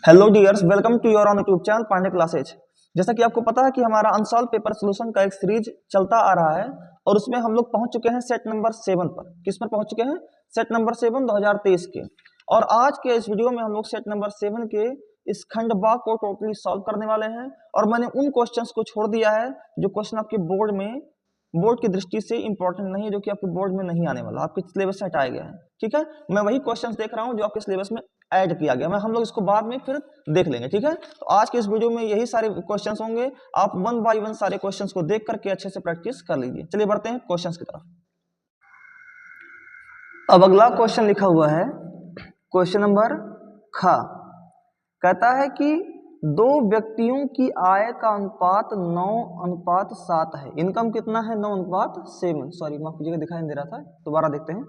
Hello dears, welcome to your own YouTube channel Pandey classes. जैसा कि आपको पता है कि हमारा अनसॉल्व पेपर सोल्यूशन का एक सीरीज चलता आ रहा है और उसमें हम लोग पहुंच चुके हैं सेट नंबर 7 पर। किस पर पहुंच चुके हैं? सेट नंबर 7 2023 के। और आज के इस वीडियो में हम लोग सेट नंबर 7 के इस खंड बा को टोटली सॉल्व करने वाले हैं। और मैंने उन क्वेश्चंस को छोड़ दिया है जो क्वेश्चन आपके बोर्ड की दृष्टि से इंपॉर्टेंट नहीं है, जो कि आपके बोर्ड में नहीं आने वाला, आपके सिलेबस से हटाया गया है। ठीक है, मैं वही क्वेश्चंस देख रहा हूं जो आपके सिलेबस में ऐड किया गया। मैं हम लोग इसको बाद में फिर देख लेंगे। ठीक है, तो आज के इस वीडियो में यही सारे क्वेश्चंस होंगे। आप वन बाय वन सारे क्वेश्चंस को देख करके अच्छे से प्रैक्टिस कर लीजिए। चलिए बढ़ते हैं क्वेश्चंस की तरफ। अब अगला क्वेश्चन लिखा हुआ है, क्वेश्चन नंबर ख। कहता है कि दो व्यक्तियों की आय का अनुपात 9:7 है। इनकम कितना है? 9:7। सॉरी, माफ कीजिएगा, दिखाई नहीं दे रहा था, दोबारा देखते हैं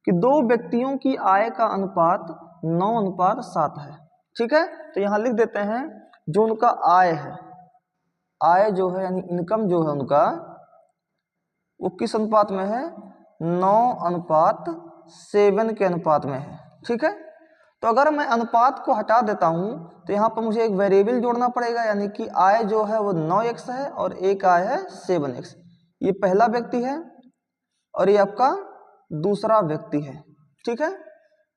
कि दो व्यक्तियों की आय का अनुपात 9:7 है। ठीक है, तो यहां लिख देते हैं जो उनका आय है, आय जो है यानी इनकम जो है उनका, वो किस अनुपात में है? 9:7 के अनुपात में है। ठीक है, तो अगर मैं अनुपात को हटा देता हूं तो यहाँ पर मुझे एक वेरिएबल जोड़ना पड़ेगा, यानी कि आय जो है वो 9x है और एक आय है 7x। ये पहला व्यक्ति है और ये आपका दूसरा व्यक्ति है। ठीक है,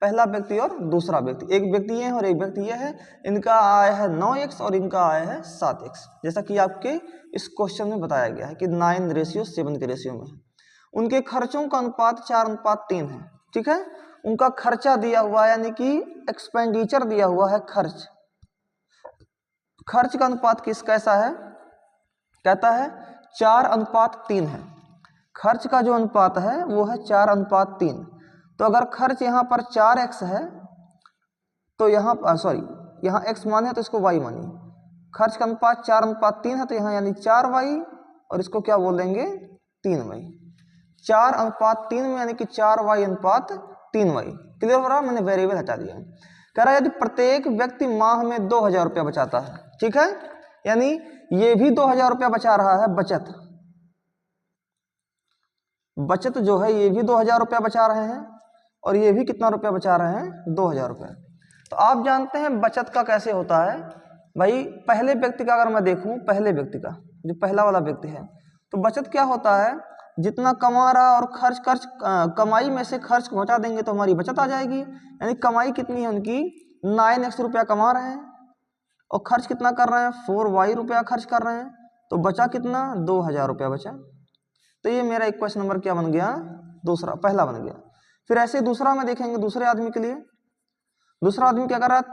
पहला व्यक्ति और दूसरा व्यक्ति, एक व्यक्ति ये है और एक व्यक्ति ये है। इनका आय है 9x और इनका आय है 7x, जैसा कि आपके इस क्वेश्चन में बताया गया है कि 9:7 के रेशियो में। उनके खर्चों का अनुपात 4:3 है। ठीक है, उनका खर्चा दिया हुआ है, यानी कि एक्सपेंडिचर दिया हुआ है, खर्च का अनुपात कैसा है? कहता है 4:3 है। खर्च का जो अनुपात है वो है 4:3। तो अगर खर्च यहाँ पर 4x है तो यहाँ x माने तो इसको y मानिए। खर्च का अनुपात 4:3 है तो यहाँ यानी 4y और इसको क्या बोलेंगे? 3y। 4:3 में यानी कि 4y:3y। क्लियर हो रहा? मैंने वेरिएबल हटा दिया। कह रहा है यदि प्रत्येक व्यक्ति माह में 2000 रुपया बचाता है। ठीक है, यानी ये भी 2000 रुपया बचा रहा है। बचत जो है ये भी 2000 रुपया बचा रहे हैं और ये भी कितना रुपया बचा रहे हैं? 2000 रुपया। तो आप जानते हैं बचत का कैसे होता है भाई। पहले व्यक्ति का अगर मैं देखूं, पहले व्यक्ति का जो पहला वाला व्यक्ति है, तो बचत क्या होता है? जितना कमा रहा और कमाई में से खर्च को घटा देंगे तो हमारी बचत आ जाएगी। यानी कमाई कितनी है उनकी? 9x रुपया कमा रहे हैं और खर्च कितना कर रहे हैं? 4y रुपया खर्च कर रहे हैं, तो बचा कितना? 2000 रुपया बचा। तो ये मेरा एक क्वेश्चन नंबर क्या बन गया? दूसरा, पहला बन गया। फिर ऐसे दूसरा में देखेंगे, दूसरे आदमी के लिए। दूसरा आदमी क्या कर रहा है?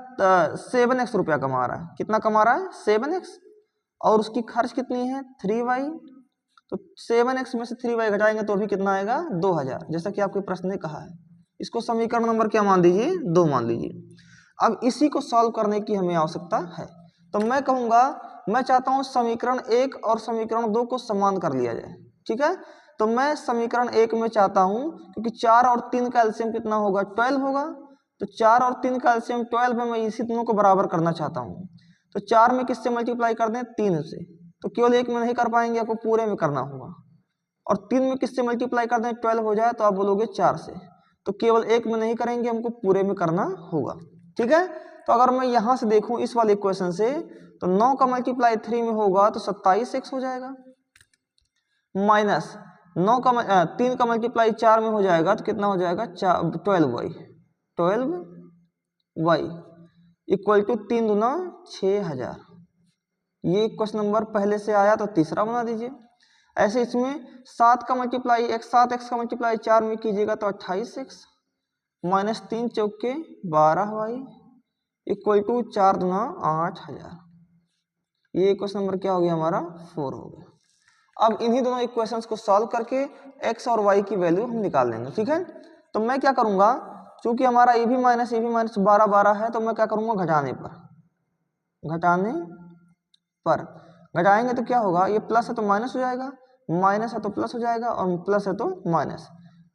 7x रुपया कमा रहा है। कितना कमा रहा है? 7x। और उसकी खर्च कितनी है? 3y। तो 7x में से 3y घटाएंगे तो भी कितना आएगा? 2000, जैसा कि आपके प्रश्न ने कहा है। इसको समीकरण नंबर क्या मान लीजिए? 2 मान लीजिए। अब इसी को सॉल्व करने की हमें आवश्यकता है। तो मैं कहूंगा, मैं चाहता हूं समीकरण 1 और समीकरण 2 को समान कर लिया जाए। ठीक है, तो मैं समीकरण 1 में चाहता हूं, क्योंकि 4 और 3 का एलसीएम कितना होगा? 12 होगा। तो 4 और 3 का एलसीएम 12 है। मैं इसी दोनों को बराबर करना चाहता हूं। तो 4 में किससे मल्टीप्लाई कर दें? 3 से। तो केवल 1 में नहीं कर पाएंगे, आपको पूरे में करना होगा। और 3 में किससे मल्टीप्लाई कर दें? 12 हो जाए तो आप बोलोगे 4 से। तो केवल 1 में नहीं करेंगे, हमको पूरे में करना होगा। ठीक है, तो अगर मैं यहां से देखूं इस वाले इक्वेशन से, तो 9 का मल्टीप्लाई 3 में होगा तो 27x हो जाएगा, माइनस 3 का मल्टीप्लाई 4 में हो जाएगा तो कितना हो जाएगा? 12y इक्वल टू 3 दूना 6000। ये क्वेश्चन नंबर पहले से आया तो तीसरा बना दीजिए। ऐसे इसमें 7 का मल्टीप्लाई 7x का मल्टीप्लाई 4 में कीजिएगा तो 28x, माइनस 3 चौके 12y इक्वल टू 4 दूना 8000। ये क्वेश्चन नंबर क्या हो गया हमारा? 4 हो गया। अब इन्हीं दोनों इक्वेशंस को सॉल्व करके x और y की वैल्यू हम निकाल लेंगे। ठीक है, तो मैं क्या करूंगा, चूंकि हमारा ए भी माइनस 12 है, तो मैं क्या करूंगा? घटाएंगे तो क्या होगा? ये प्लस है तो माइनस हो जाएगा, माइनस है तो प्लस हो जाएगा, और प्लस है तो minus.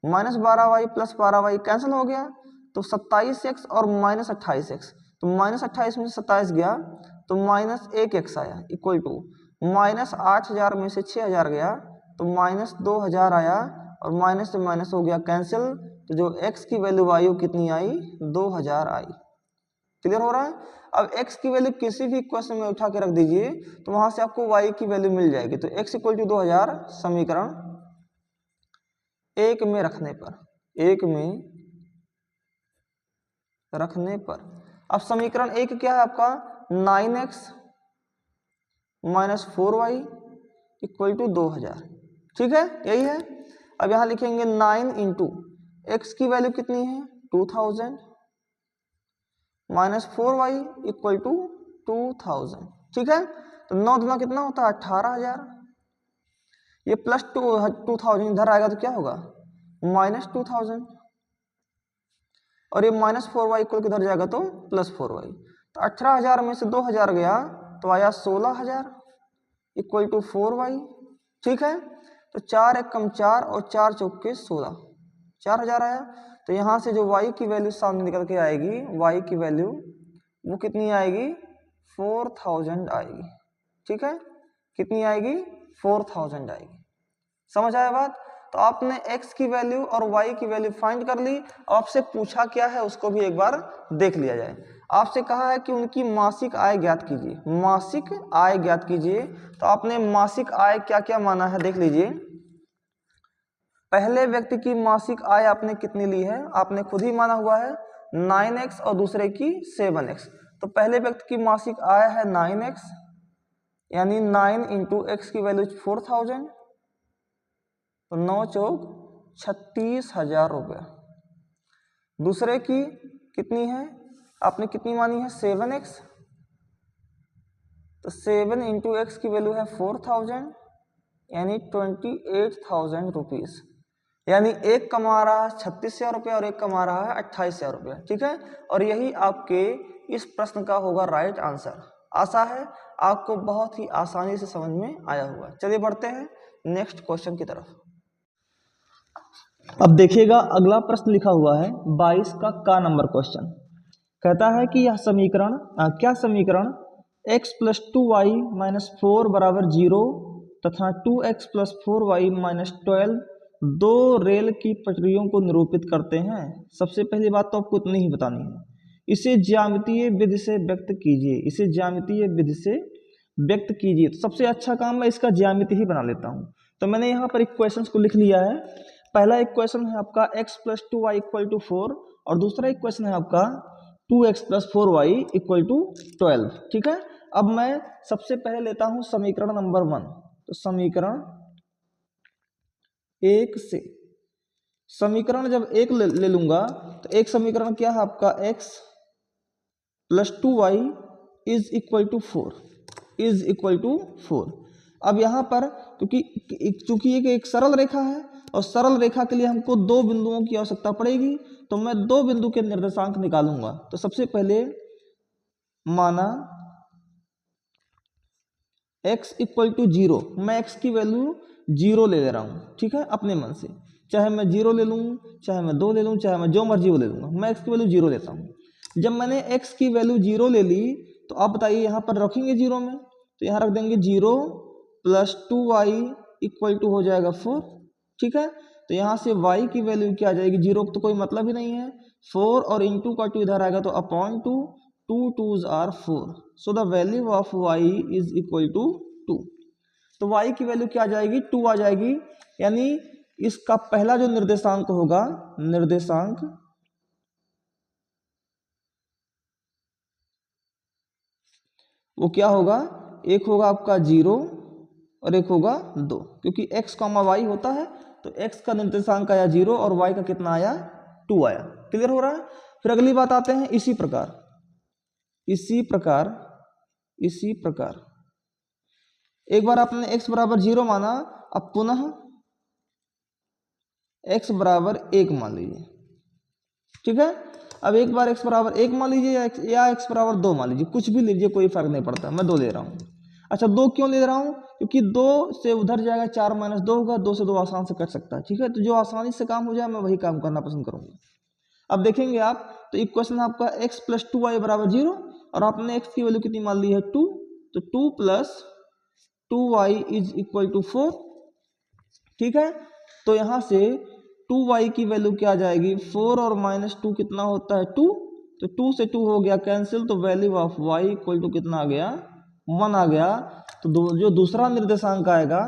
Minus 12y plus 12y cancel हो गया, तो 27x और माइनस 28x। तो माइनस 28 में से 27 गया तो माइनस 1x आया, इक्वल टू माइनस 8000 में से 6000 गया तो माइनस 2000 आया, और माइनस से माइनस हो गया कैंसिल। तो जो x की वैल्यू आई वो कितनी आई? 2000 आई। क्लियर हो रहा है। अब x की वैल्यू किसी भी इक्वेशन में उठा के रख दीजिए तो वहां से आपको y की वैल्यू मिल जाएगी। तो x इक्वल टू 2000 समीकरण एक में रखने पर अब समीकरण एक क्या है आपका 9x minus 4y equal to 2000, ठीक है, यही है। अब यहां लिखेंगे 9 इंटू एक्स की वैल्यू कितनी है 2000 माइनस 4y इक्वल टू 2000, ठीक है। तो 9 दूना कितना होता है 18000, ये प्लस 2000 इधर आएगा तो क्या होगा माइनस 2000, और ये माइनस 4y इक्वल किधर जाएगा तो प्लस 4y। तो 18000 में से 2000 गया तो आया 16000 इक्वल टू 4y, ठीक है। तो 4 एक कम 4 और 4 चौके 16, 4000 आया। तो यहाँ से जो y की वैल्यू सामने निकल के आएगी, y की वैल्यू वो कितनी आएगी 4000 आएगी, ठीक है। कितनी आएगी 4000 आएगी। समझ आया बात। तो आपने x की वैल्यू और y की वैल्यू फाइंड कर ली। आपसे पूछा क्या है उसको भी एक बार देख लिया जाए। आपसे कहा है कि उनकी मासिक आय ज्ञात कीजिए, मासिक आय ज्ञात कीजिए। तो आपने मासिक आय क्या क्या माना है देख लीजिए। पहले व्यक्ति की मासिक आय आपने कितनी ली है, आपने खुद ही माना हुआ है 9x और दूसरे की 7x। तो पहले व्यक्ति की मासिक आय है 9x, यानी 9 इंटू एक्स की वैल्यू 4000, तो 9 चौक 36,000 रुपये। दूसरे की कितनी है, आपने कितनी मानी है 7x, तो 7 इंटू एक्स की वैल्यू है 4000, यानी 28,000 रुपीज। यानी एक कमा रहा है 36,000 रुपये और एक कमा रहा है 28,000 रुपये, ठीक है। और यही आपके इस प्रश्न का होगा राइट आंसर। आशा है आपको बहुत ही आसानी से समझ में आया हुआ। चलिए बढ़ते हैं नेक्स्ट क्वेश्चन की तरफ। अब देखिएगा अगला प्रश्न लिखा हुआ है 22 का नंबर क्वेश्चन। कहता है कि यह समीकरण क्या समीकरण x प्लस 2y माइनस 4 बराबर 0 तथा 2x प्लस 4y माइनस 12 दो रेल की पटरियों को निरूपित करते हैं। सबसे पहली बात तो आपको इतनी ही बतानी है, इसे ज्यामितीय विधि से व्यक्त कीजिए, इसे ज्यामितीय विधि से व्यक्त कीजिए। तो सबसे अच्छा काम मैं इसका ज्यामिति ही बना लेता हूँ। तो मैंने यहाँ पर इक्वेशंस को लिख लिया है। पहला इक्वेशन है आपका x plus 2y equal to 4 और दूसरा इक्वेशन है आपका 2x plus 4y equal to 12, ठीक है। अब मैं सबसे पहले लेता हूं समीकरण नंबर 1। तो समीकरण एक से समीकरण जब एक ले लूंगा तो एक समीकरण क्या है आपका x plus 2y is equal to 4। अब यहाँ पर क्योंकि एक सरल रेखा है और सरल रेखा के लिए हमको दो बिंदुओं की आवश्यकता पड़ेगी, तो मैं दो बिंदु के निर्देशांक निकालूंगा। तो सबसे पहले माना x इक्वल टू 0, मैं x की वैल्यू 0 ले रहा हूँ, ठीक है, अपने मन से। चाहे मैं 0 ले लूँ, चाहे मैं 2 ले लूँ, चाहे मैं जो मर्जी वो ले लूँगा, मैं x की वैल्यू 0 लेता हूँ। जब मैंने x की वैल्यू 0 ले ली तो आप बताइए यहाँ पर रखेंगे 0 में, तो यहाँ रख देंगे 0 प्लस 2y इक्वल टू हो जाएगा 4, ठीक है। तो यहाँ से y की वैल्यू क्या आ जाएगी, 0 तो कोई मतलब ही नहीं है, 4 और इंटू का 2 इधर आएगा तो upon 2, 2 2s are 4, so the value of y is equal to 2। तो y की वैल्यू क्या आ जाएगी 2 आ जाएगी। यानी इसका पहला जो निर्देशांक होगा, निर्देशांक वो क्या होगा, एक होगा आपका 0 और एक होगा 2, क्योंकि x, y होता है तो x का निर्देशांक आया 0 और y का कितना आया 2 आया। क्लियर हो रहा है। फिर अगली बात आते हैं इसी प्रकार एक बार आपने x बराबर 0 माना, अब पुनः x बराबर 1 मान लीजिए, ठीक है। अब एक बार x बराबर 1 मान लीजिए या x बराबर 2 मान लीजिए, कुछ भी लीजिए, कोई फर्क नहीं पड़ता, मैं 2 ले रहा हूँ। अच्छा 2 क्यों ले रहा हूँ, क्योंकि 2 से उधर जाएगा 4 माइनस 2 होगा, 2 से 2 आसान से कट सकता है, ठीक है। तो जो आसानी से काम हो जाए मैं वही काम करना पसंद करूंगा। अब देखेंगे आप, तो इक्वेशन आपका x प्लस 2y बराबर 0 और आपने x की वैल्यू कितनी मान ली है 2, तो 2 plus 2y is equal to 4, ठीक है। तो यहां से 2y की वैल्यू क्या आ जाएगी 4 और माइनस 2 कितना होता है 2, तो 2 से 2 हो गया कैंसिल, तो value of y equal to कितना आ गया, 1 आ गया। तो जो दूसरा निर्देशांक आएगा,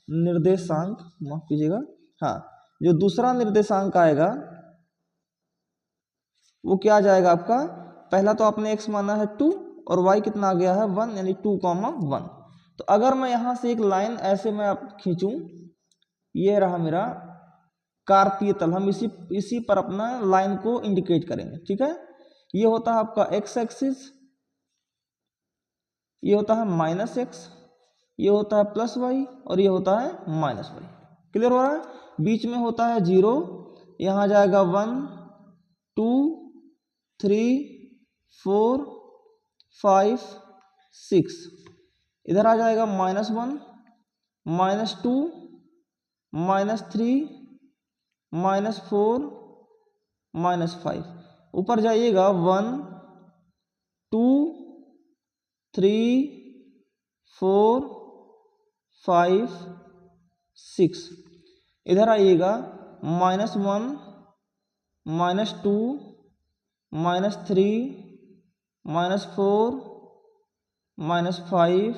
निर्देशांक माफ कीजिएगा, हाँ, जो दूसरा निर्देशांक आएगा वो क्या आ जाएगा आपका, पहला तो आपने x माना है 2 और y कितना आ गया है 1, यानी 2,1। तो अगर मैं यहाँ से एक लाइन ऐसे मैं खींचूं, ये रहा मेरा कार्तीय तल, हम इसी पर अपना लाइन को इंडिकेट करेंगे, ठीक है। ये होता है आपका x एक्सिस, ये होता है -x, ये होता है +y और ये होता है -y। क्लियर हो रहा है। बीच में होता है 0, यहाँ जाएगा 1 2 3 4 5 6, इधर आ जाएगा -1 -2 -3 -4 -5, ऊपर जाइएगा 1 2 3 4 5 6, इधर आइएगा -1 -2 -3 -4 -5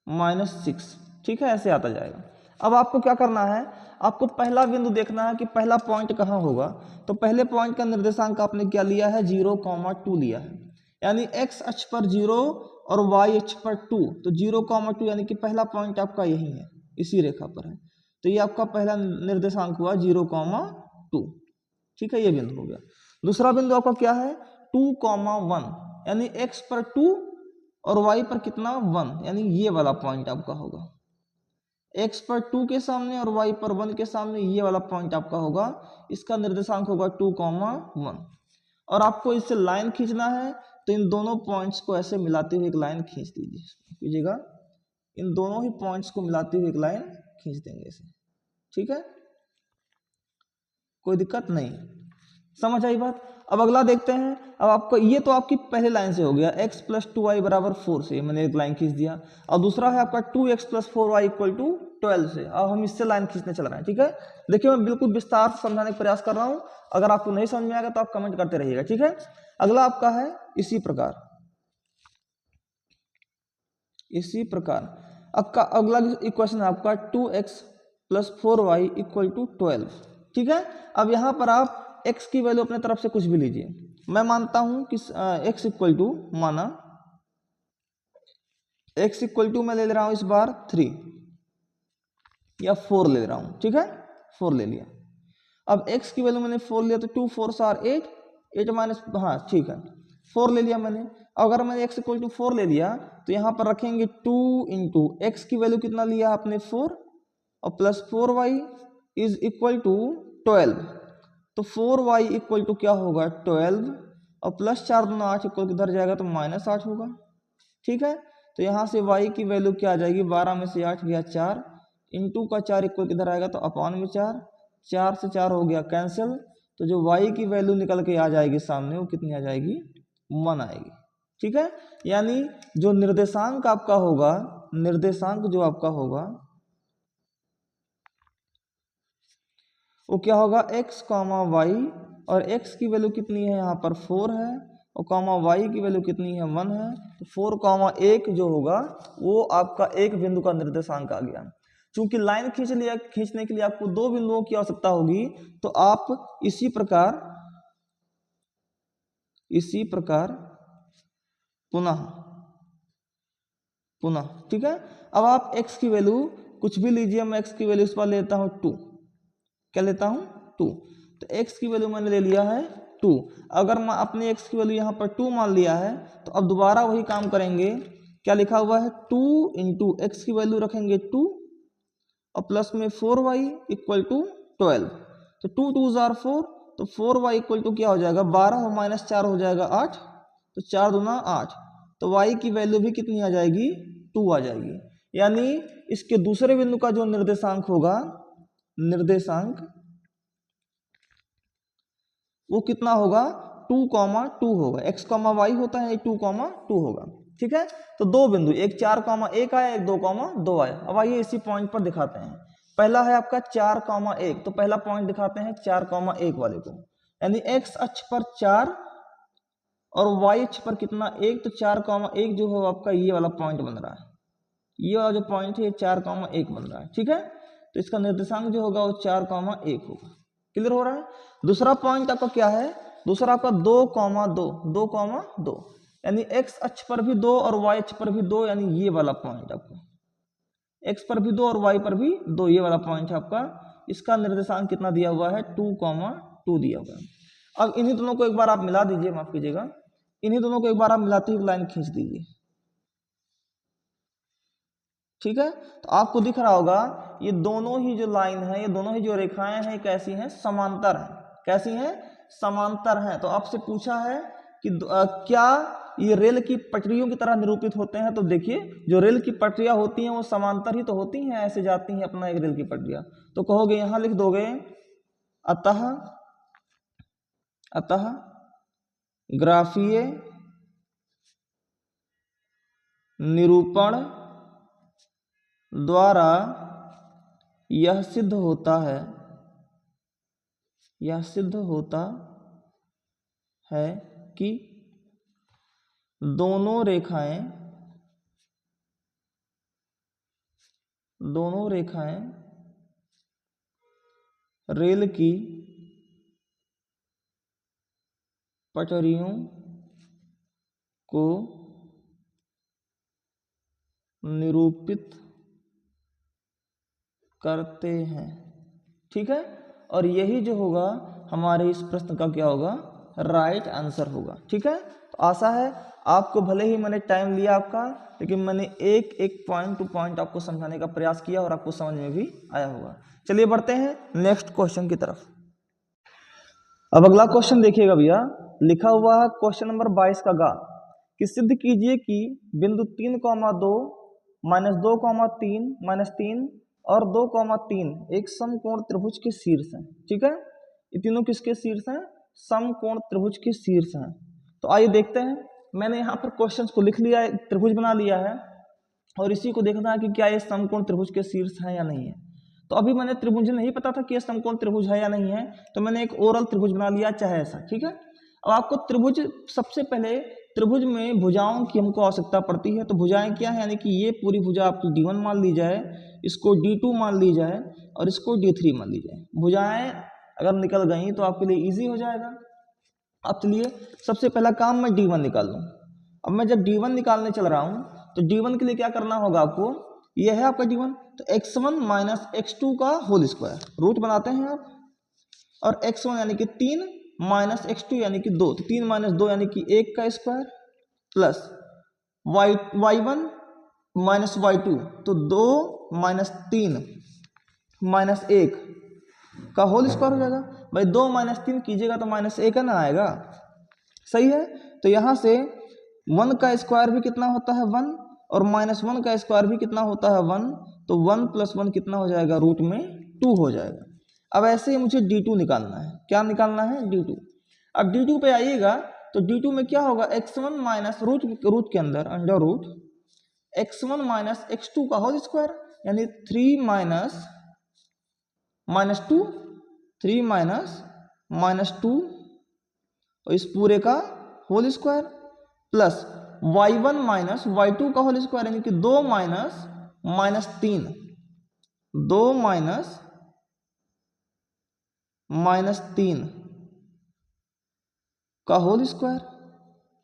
-6, ठीक है, ऐसे आता जाएगा। अब आपको क्या करना है, आपको पहला बिंदु देखना है कि पहला पॉइंट कहाँ होगा। तो पहले पॉइंट का निर्देशांक आपने क्या लिया है, 0,2 लिया है, यानी x अक्ष पर 0 और y अक्ष पर 2, तो 0,2 यानी कि पहला पॉइंट आपका यही है, इसी रेखा पर है। तो ये आपका पहला निर्देशांक हुआ 0,2, ठीक है, ये बिंदु हो गया। दूसरा बिंदु आपका क्या है, 2,1, यानी x पर 2 और y पर कितना 1, यानी ये वाला पॉइंट आपका होगा। x पर 2 के सामने और y पर 1 के सामने ये वाला पॉइंट आपका होगा, इसका निर्देशांक होगा 2,1। और आपको इससे लाइन खींचना है, तो इन दोनों पॉइंट्स को ऐसे मिलाते हुए एक लाइन खींच दीजिएगा, इन दोनों ही पॉइंट्स को मिलाते हुए एक लाइन खींच देंगे इसे, ठीक है, कोई दिक्कत नहीं, समझ आई बात। अब अगला देखते हैं। अब आपको ये तो आपकी पहले लाइन से हो गया, x + 2y = 4 से मैंने एक लाइन खींच दिया। और दूसरा है आपका 2x + 4y = 12 से। अब हम इससे लाइन खींचने चल रहे हैं, ठीक है। देखिए मैं बिल्कुल विस्तार से समझाने का प्रयास कर रहा हूं, अगर आपको नहीं समझ में आएगा तो आप कमेंट करते रहिएगा, ठीक है। अगला आपका है इसी प्रकार अगला इक्वेशन है आपका 2x + 4y = 12, ठीक है। अब यहाँ पर आप x की वैल्यू अपने तरफ से कुछ भी लीजिए। मैं मानता हूं कि x इक्वल मैं ले रहा हूं इस बार 3 या 4 ले रहा हूं, ठीक है, 4 ले लिया। अब x की वैल्यू मैंने 4 लिया, तो 2 4 8 8 हाँ ठीक है, 4 ले लिया मैंने। अगर मैंने x = 4 ले लिया, तो यहाँ पर रखेंगे 2 × x की वैल्यू कितना लिया आपने 4 और +4y = 12, तो 4y = क्या होगा 12 और +4 × 8 = किधर जाएगा, तो -8 होगा, ठीक है। तो यहाँ से y की वैल्यू क्या आ जाएगी, 12 में से 8 गया 4, इंटू का 4 = किधर आएगा, तो अपॉन में 4, 4 से 4 हो गया कैंसिल। तो जो y की वैल्यू निकल के आ जाएगी सामने, वो कितनी आ जाएगी, 1 आएगी, ठीक है। यानी जो निर्देशांक आपका होगा, निर्देशांक जो आपका होगा वो क्या होगा, x, y, और x की वैल्यू कितनी है यहाँ पर 4 है, और y की वैल्यू कितनी है 1 है, तो 4, 1 जो होगा वो आपका एक बिंदु का निर्देशांक आ गया। चूंकि लाइन खींचने के लिए आपको 2 बिंदुओं की आवश्यकता होगी, तो आप इसी प्रकार पुनः, ठीक है। अब आप x की वैल्यू कुछ भी लीजिए, मैं x की वैल्यू इस बार लेता हूं 2, क्या लेता हूं 2, तो x की वैल्यू मैंने ले लिया है 2। अगर मैं अपने x की वैल्यू यहाँ पर 2 मान लिया है, तो अब दोबारा वही काम करेंगे। क्या लिखा हुआ है, 2 × x की वैल्यू रखेंगे 2 और प्लस में 4y = 12, तो 2 2 = 4, तो 4y = क्या हो जाएगा, 12 और -4 हो जाएगा 8, तो 4 दूना 8, तो y की वैल्यू भी कितनी आ जाएगी, 2 आ जाएगी। यानी इसके दूसरे बिंदु का जो निर्देशांक होगा, वो कितना होगा, 2,2 होगा। x, y होता है 2,2 होगा, ठीक है। तो 2 बिंदु, एक 4,1 आया, एक 2,2 आया। अब आइए इसी पॉइंट पर दिखाते हैं। पहला है आपका 4,1, तो पहला पॉइंट दिखाते हैं 4,1 वाले को, यानी x अक्ष पर 4 और वाई अक्ष पर कितना 1, तो 4,1 जो है आपका ये वाला पॉइंट बन रहा है, ये वाला जो पॉइंट है 4,1 बन रहा है। ठीक है, तो इसका निर्देशांक जो होगा वो 4,1 होगा। क्लियर हो रहा है। दूसरा पॉइंट आपका क्या है, दूसरा आपका 2,2, 2,2 यानी एक्स अक्ष पर भी 2 और वाई अक्ष पर भी 2, यानी ये वाला पॉइंट आपका एक्स पर भी 2 और वाई पर भी 2, ये वाला पॉइंट है आपका। इसका निर्देशांक कितना दिया हुआ है, 2,2 दिया हुआ है। अब इन्हीं दोनों को एक बार आप मिला दीजिए, माफ कीजिएगा, इन्हीं दोनों को एक बार आप मिलाते हुए लाइन खींच दीजिए। ठीक है, तो आपको दिख रहा होगा ये दोनों ही जो लाइन है, ये दोनों ही जो रेखाएं हैं कैसी हैं, समांतर हैं। कैसी हैं, समांतर हैं। तो आपसे पूछा है कि क्या ये रेल की पटरियों की तरह निरूपित होते हैं। तो देखिए, जो रेल की पटरियां होती हैं वो समांतर ही तो होती हैं, ऐसे जाती हैं अपना एक रेल की पटरियां। तो कहोगे, यहां लिख दोगे अतः ग्राफीय निरूपण द्वारा यह सिद्ध होता है कि दोनों रेखाएं रेल की पटरियों को निरूपित करते हैं। ठीक है, और यही जो होगा हमारे इस प्रश्न का क्या होगा, राइट आंसर होगा। ठीक है, तो आशा है आपको, भले ही मैंने टाइम लिया आपका, लेकिन मैंने एक एक पॉइंट टू पॉइंट आपको समझाने का प्रयास किया और आपको समझ में भी आया होगा। चलिए बढ़ते हैं नेक्स्ट क्वेश्चन की तरफ। अब अगला क्वेश्चन देखिएगा भैया, लिखा हुआ है क्वेश्चन नंबर 22 का गा कि सिद्ध कीजिए कि बिंदु 3,2 -2, -3 और 2,3 एक समकोण त्रिभुज के शीर्ष हैं। ठीक है, ये तीनों किसके शीर्ष हैं, समकोण त्रिभुज के शीर्ष हैं। तो आइए देखते हैं, मैंने यहाँ पर क्वेश्चंस को लिख लिया है, त्रिभुज बना लिया है, और इसी को देखना है कि क्या ये समकोण त्रिभुज के शीर्ष है या नहीं है। तो अभी मैंने त्रिभुज नहीं पता था कि ये समकोण त्रिभुज है या नहीं है, तो मैंने एक ओरल त्रिभुज बना लिया, चाहे ऐसा। ठीक है, अब आपको त्रिभुज, सबसे पहले त्रिभुज में भुजाओं की हमको आवश्यकता पड़ती है। तो भुजाएं क्या है, यानी कि ये पूरी भुजा आपकी D1 मान ली जाए, इसको D2 मान ली जाए और इसको D3 मान ली जाए। भुजाएं अगर निकल गई तो आपके लिए इजी हो जाएगा। अब चलिए, सबसे पहला काम मैं D1 निकाल लूँ। अब मैं जब D1 निकालने चल रहा हूँ, तो D1 के लिए क्या करना होगा आपको, यह है आपका D1, तो x1 - x2 का होल स्क्वायर, रूट बनाते हैं आप, और x1 यानी कि 3 -x2 यानी कि 2, तो 3 - 2 यानी कि 1 का स्क्वायर, प्लस y1 - y2, तो 2 - 3 - 1 का होल स्क्वायर हो जाएगा। भाई 2 - 3 कीजिएगा तो -1 है ना आएगा, सही है। तो यहां से 1 का स्क्वायर भी कितना होता है 1, और -1 का स्क्वायर भी कितना होता है 1, तो 1 + 1 कितना हो जाएगा, रूट में 2 हो जाएगा। अब ऐसे ही मुझे D2 निकालना है। क्या निकालना है, D2। अब D2 पे आइएगा, तो D2 में क्या होगा, x1 माइनस रूट के अंदर अंडर रूट x1 - x2 का होल स्क्वायर, यानी 3 - 2, 3 - 2 और इस पूरे का whole square, plus y1 - y2 का होल स्क्वायर, यानी कि 2 - 3, 2 -3 का होल स्क्वायर।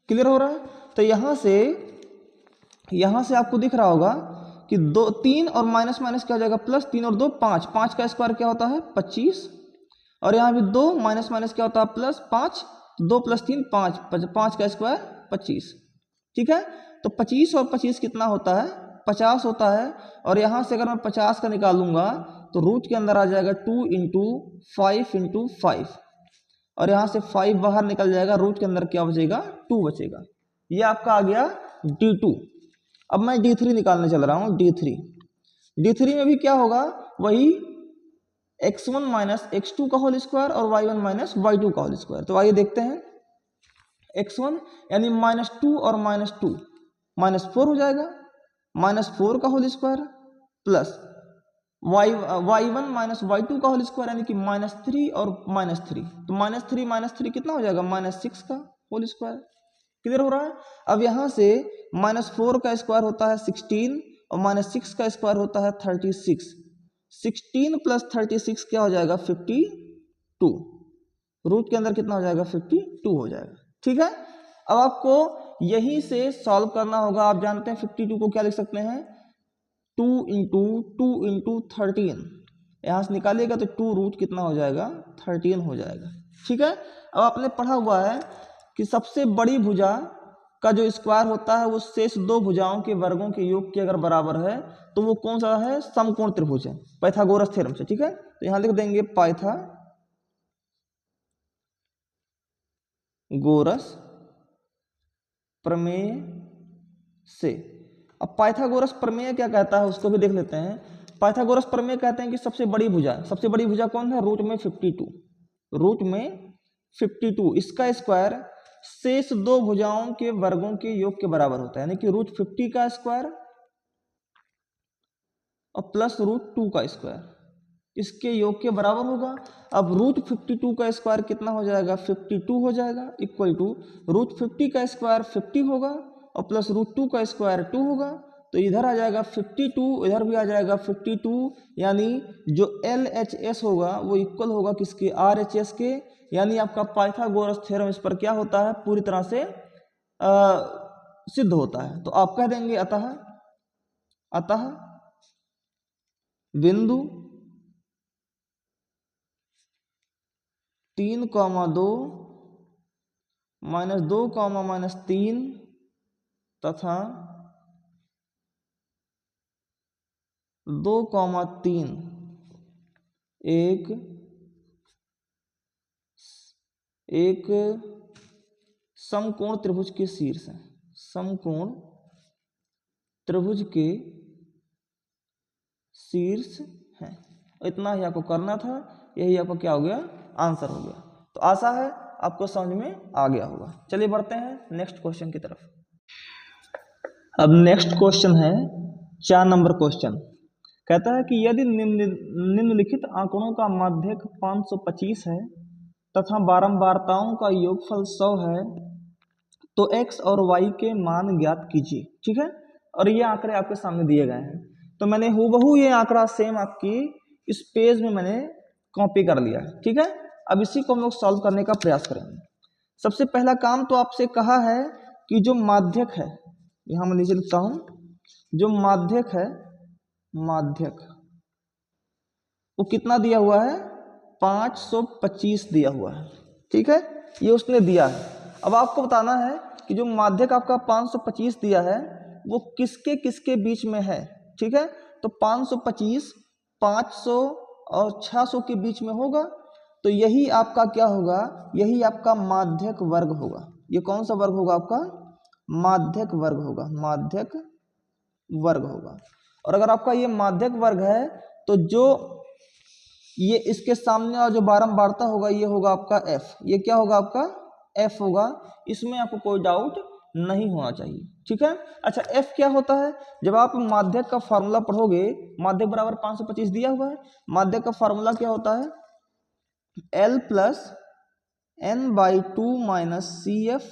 क्लियर हो रहा है। तो यहां से आपको दिख रहा होगा कि 2 3 और माइनस माइनस क्या हो जाएगा, प्लस 3 और 2 5, 5 का स्क्वायर क्या होता है 25, और यहाँ भी 2 माइनस माइनस क्या होता है प्लस 5, 2 + 3 5, 5 का स्क्वायर 25। ठीक है, तो 25 और 25 कितना होता है, 50 होता है। और यहाँ से अगर मैं 50 का निकालूंगा तो रूट के अंदर आ जाएगा 2 × 5 × 5, और यहाँ से 5 बाहर निकल जाएगा, रूट के अंदर क्या बचेगा 2 बचेगा। ये आपका आ गया D2। अब मैं D3 निकालने चल रहा हूँ, D3 में भी क्या होगा, वही x1 - x2 का होल स्क्वायर और y1 - y2 का होल स्क्वायर। तो आइए देखते हैं, x1 यानी -2 और -2 -4 हो जाएगा, -4 का whole square, plus y1 - y2 का होल स्क्वायर, यानी कि -3 और -3, तो -3 कितना हो जाएगा, -6 का होल स्क्वायर, क्लियर हो रहा है। अब यहाँ से -4 का स्क्वायर होता है 16 और -6 का स्क्वायर होता है 36। 16 प्लस 36 क्या हो जाएगा 52। रूट के अंदर कितना हो जाएगा 52 हो जाएगा। ठीक है, अब आपको यहीं से सॉल्व करना होगा। आप जानते हैं 52 को क्या लिख सकते हैं 2 इंटू 2 इंटू 13। यहाँ से निकालिएगा तो 2 रूट कितना हो जाएगा 13 हो जाएगा। ठीक है, अब आपने पढ़ा हुआ है कि सबसे बड़ी भुजा का जो स्क्वायर होता है वो शेष दो भुजाओं के वर्गों के योग के अगर बराबर है तो वो कौन सा है समकोण त्रिभुज है, पाइथागोरस थ्योरम से। ठीक है, तो यहाँ लिख देंगे पाइथागोरस प्रमेय से। अब पाइथागोरस प्रमेय क्या कहता है उसको भी देख लेते हैं। पाइथागोरस प्रमेय कहते हैं कि सबसे बड़ी भुजा कौन है रूट में 52, रूट में 52 इसका स्क्वायर शेष दो भुजाओं के वर्गों के योग के बराबर होता है, यानी कि रूट 50 का स्क्वायर और प्लस रूट 2 का स्क्वायर इसके योग के बराबर होगा। अब रूट 52 का स्क्वायर कितना हो जाएगा 52 हो जाएगा, इक्वल टू रूट 50 का स्क्वायर 50 होगा और प्लस रूट 2 का स्क्वायर 2 होगा। तो इधर आ जाएगा 52, इधर भी आ जाएगा 52, यानी जो LHS होगा वो इक्वल होगा किसके RHS के। यानी आपका पाइथागोरस थ्योरम इस पर क्या होता है पूरी तरह से सिद्ध होता है। तो आप कह देंगे अतः बिंदु 3,2 -2, -3 तथा 2,3 एक समकोण त्रिभुज के शीर्ष है, समकोण त्रिभुज के शीर्ष है। इतना ही आपको करना था, यही आपको क्या हो गया आंसर हो गया। तो आशा है आपको समझ में आ गया होगा। चलिए बढ़ते हैं नेक्स्ट क्वेश्चन की तरफ। अब नेक्स्ट क्वेश्चन है 4 नंबर क्वेश्चन। कहता है कि यदि निम्नलिखित आंकड़ों का माध्यक 525 है तथा बारंबारताओं का योगफल 100 है तो x और y के मान ज्ञात कीजिए। ठीक है, और ये आंकड़े आपके सामने दिए गए हैं। तो मैंने हूबहू ये आंकड़ा सेम आपकी इस पेज में मैंने कॉपी कर लिया है। ठीक है, अब इसी को हम लोग सॉल्व करने का प्रयास करेंगे। सबसे पहला काम तो आपसे कहा है कि जो माध्यक है, यहाँ मैं नीचे लिखता हूं, जो माध्यक है वो कितना दिया हुआ है 525 दिया हुआ है। ठीक है, ये उसने दिया है। अब आपको बताना है कि जो माध्यक आपका 525 दिया है वो किसके किसके बीच में है। ठीक है, तो 525 500 और 600 के बीच में होगा, तो यही आपका क्या होगा, यही आपका माध्यक वर्ग होगा। ये कौन सा वर्ग होगा आपका माध्यक वर्ग होगा, माध्यक वर्ग होगा। और अगर आपका ये माध्यक वर्ग है तो जो ये इसके सामने और जो बारंबारता होगा ये होगा आपका f। ये क्या होगा आपका f होगा, इसमें आपको कोई डाउट नहीं होना चाहिए। ठीक है, अच्छा f क्या होता है, जब आप माध्यक का फार्मूला पढ़ोगे, माध्यक बराबर 525 दिया हुआ है, माध्यक का फार्मूला क्या होता है L plus n/2 minus CF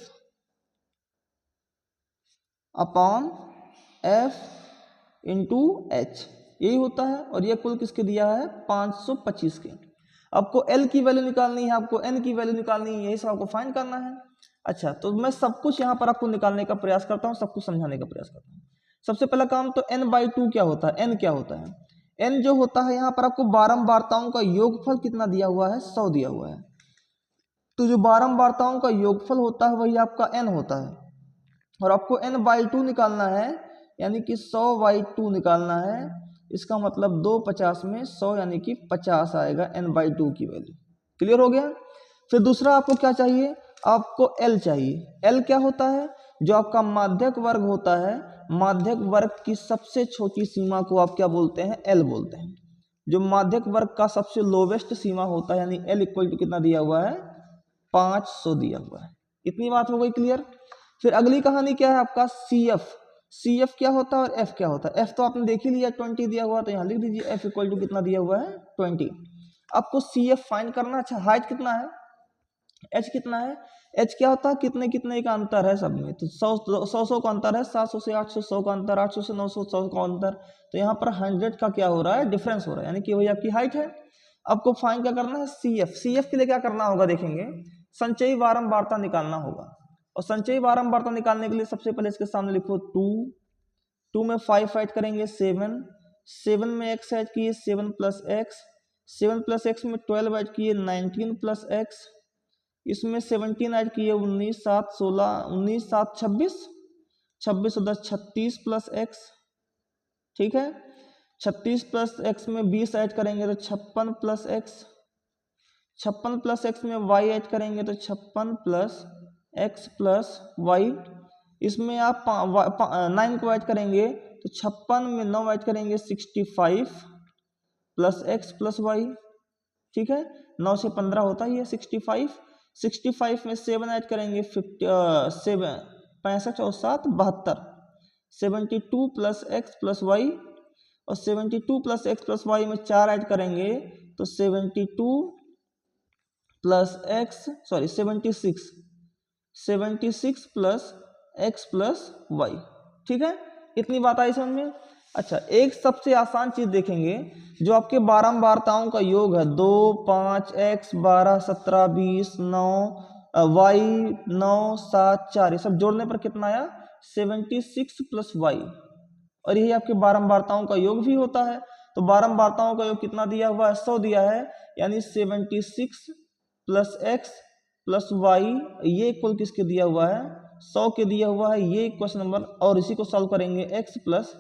upon F into H, यही होता है। और ये कुल किसके दिया है 525 के। आपको L की वैल्यू निकालनी है, आपको N की वैल्यू निकालनी है, यही सब आपको फाइंड करना है। अच्छा, तो मैं सब कुछ यहाँ पर आपको निकालने का प्रयास करता हूँ, सब कुछ समझाने का प्रयास करता हूँ। सबसे पहला काम तो n/2 क्या होता है, n क्या होता है, n जो होता है यहाँ पर आपको बारंबारताओं का योगफल कितना दिया हुआ है 100 दिया हुआ है। तो जो बारंबारताओं का योगफल होता है वही आपका n होता है। और आपको n/2 निकालना है, यानी कि 100/2 निकालना है। इसका मतलब 2 50 में 100 यानी कि 50 आएगा n/2 की वैल्यू। क्लियर हो गया। फिर दूसरा आपको क्या चाहिए, आपको L चाहिए। L क्या होता है, जो आपका माध्यक वर्ग होता है, माध्यक वर्ग की सबसे छोटी सीमा को आप क्या बोलते हैं L बोलते हैं। जो माध्यक वर्ग का सबसे लोवेस्ट सीमा होता है, यानी L इक्वल टू कितना दिया हुआ है 500 दिया हुआ है। इतनी बात हो गई क्लियर। फिर अगली कहानी क्या है आपका CF क्या होता है और F क्या होता है। F तो आपने देख ही लिया 20 दिया हुआ, तो यहाँ लिख दीजिए F इक्वल टू कितना दिया हुआ है 20। आपको CF फाइंड करना। अच्छा, हाइट कितना है, H कितना है, एच क्या होता है, कितने कितने का अंतर है सब में, तो 100 का अंतर है, 700 से 800, 100 का अंतर, 800 से 900, 100 का अंतर, तो यहाँ पर 100 का क्या हो रहा है, डिफरेंस हो रहा है, यानी कि वही आपकी हाइट है। आपको फाइंड क्या करना है, सी एफ के लिए क्या करना होगा, देखेंगे संचयी बारंबारता निकालना होगा, और संचयी बारंबारता निकालने के लिए सबसे पहले इसके सामने लिखो 2 में 5 ऐड करेंगे 7 में x ऐड किए 7 प्लस एक्स, 7 प्लस एक्स में 12 ऐड किए 19 प्लस एक्स, इसमें 17 ऐड किए 19 7 16 19 7 26, 26 10 36 प्लस एक्स, ठीक है। 36 प्लस एक्स में 20 ऐड करेंगे तो 56 प्लस एक्स, 56 प्लस एक्स में y ऐड करेंगे तो 56 प्लस एक्स प्लस वाई, इसमें आप 9 को ऐड करेंगे तो 56 में 9 ऐड करेंगे 65 प्लस एक्स प्लस वाई, ठीक है। 9 से 15 होता ही है 65, 65 में 7 ऐड करेंगे 65 और 7 72, 72 प्लस एक्स प्लस वाई, और 72 प्लस एक्स प्लस वाई में 4 ऐड करेंगे तो 72 plus x 76 plus x plus y, ठीक है। इतनी बात आई समझ में। अच्छा, एक सबसे आसान चीज देखेंगे, जो आपके बारंबारताओं का योग है 2 5 x 12 17 20 9 y 9 7 4, ये सब जोड़ने पर कितना आया 76 प्लस वाई, और यही आपके बारंबारताओं का योग भी होता है। तो बारंबारताओं का योग कितना दिया हुआ है, 100 दिया है, यानी 76 प्लस एक्स प्लस वाई, ये इक्वल किसके दिया हुआ है, 100 के दिया हुआ है, ये क्वेश्चन नंबर। और इसी को सॉल्व करेंगे, x plus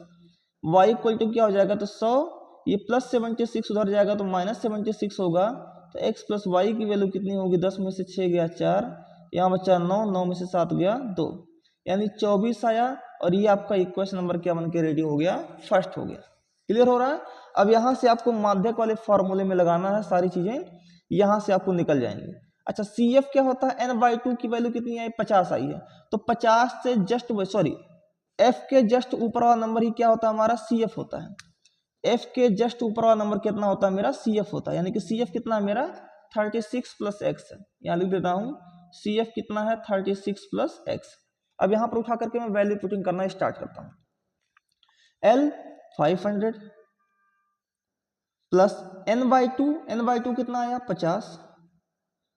y equal to क्या हो जाएगा, तो 100, ये प्लस 76 उधर जाएगा तो माइनस 76 होगा, तो x प्लस वाई की वैल्यू कितनी होगी, 10 में से 6 गया 4, यहाँ बचा 9, 9 में से 7 गया 2, यानी 24 आया, और ये आपका इक्वेशन नंबर क्या बन के रेडी हो गया, फर्स्ट हो गया। क्लियर हो रहा है। अब यहाँ से आपको माध्यक वाले फॉर्मूले में लगाना है, सारी चीजें यहाँ से आपको निकल जाएंगी। अच्छा, सी एफ क्या होता है, n/2 की वैल्यू कितनी आई, 50 आई है, तो 50 से जस्ट एफ के जस्ट ऊपर वाला नंबर ही क्या होता है, हमारा सी एफ होता है। एफ के जस्ट ऊपर वाला नंबर कितना होता है, मेरा सी एफ होता है, यानी कि सी एफ कितना है मेरा 36 प्लस एक्स है, यहाँ लिख देता हूँ, सी एफ कितना है 36 प्लस एक्स। अब यहाँ पर उठा करके मैं वैल्यू पुटिंग करना स्टार्ट करता हूँ। एल 500 प्लस n/2 कितना आया 50,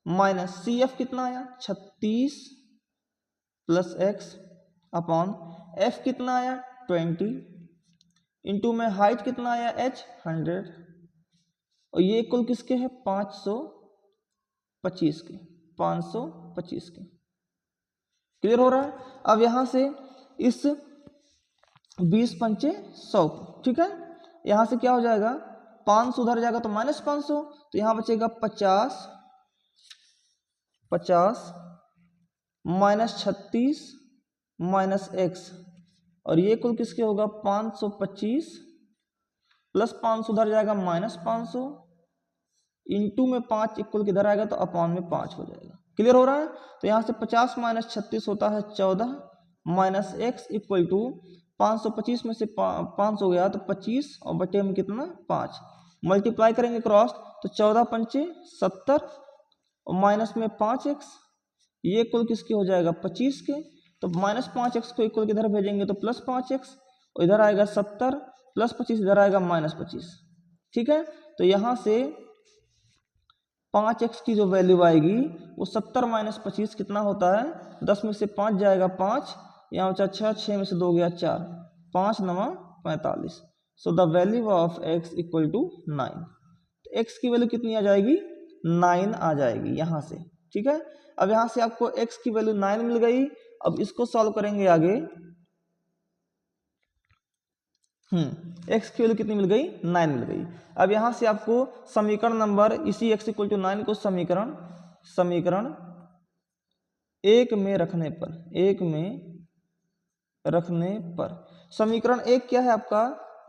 माइनस सी एफ कितना आया 36 प्लस एक्स अपॉन एफ कितना आया 20, इंटू में हाइट कितना आया h 100, और ये इक्वल किसके है 525 के, 525 के। क्लियर हो रहा है। अब यहां से इस 20 पंचे 100, ठीक है, यहां से क्या हो जाएगा 500 उधर जाएगा तो माइनस 500, तो यहां बचेगा 50 माइनस 36 माइनस एक्स, और ये कुल किसके होगा 525 प्लस 500 उधर जाएगा माइनस 500, इंटू में 5 इक्वल किधर आएगा तो अपॉन में 5 हो जाएगा। क्लियर हो रहा है। तो यहाँ से 50 माइनस 36 होता है 14, माइनस एक्स इक्वल टू 525 में से 5 हो गया तो 25, और बटे में कितना 5, मल्टीप्लाई करेंगे क्रॉस तो 14 पंचे 70, और माइनस में 5x, ये इक्वल किसके हो जाएगा 25 के, तो माइनस 5x को इक्वल किधर भेजेंगे तो प्लस 5x, और इधर आएगा 70 प्लस 25, इधर आएगा माइनस 25, ठीक है। तो यहाँ से 5x की जो वैल्यू आएगी वो 70 माइनस 25 कितना होता है, 10 में से 5 जाएगा 5, यहाँ बचा 6, 6 में से 2 गया 4, 5 9 45, so the value of x equal to 9, तो x की वैल्यू कितनी आ जाएगी 9 आ जाएगी यहाँ से, ठीक है। अब यहाँ से आपको x की वैल्यू 9 मिल गई। अब इसको सॉल्व करेंगे आगे, x की वैल्यू कितनी मिल गई 9 मिल गई। अब यहां से आपको समीकरण नंबर इसी x इक्वल टू 9 को समीकरण 1 में रखने पर समीकरण 1 क्या है आपका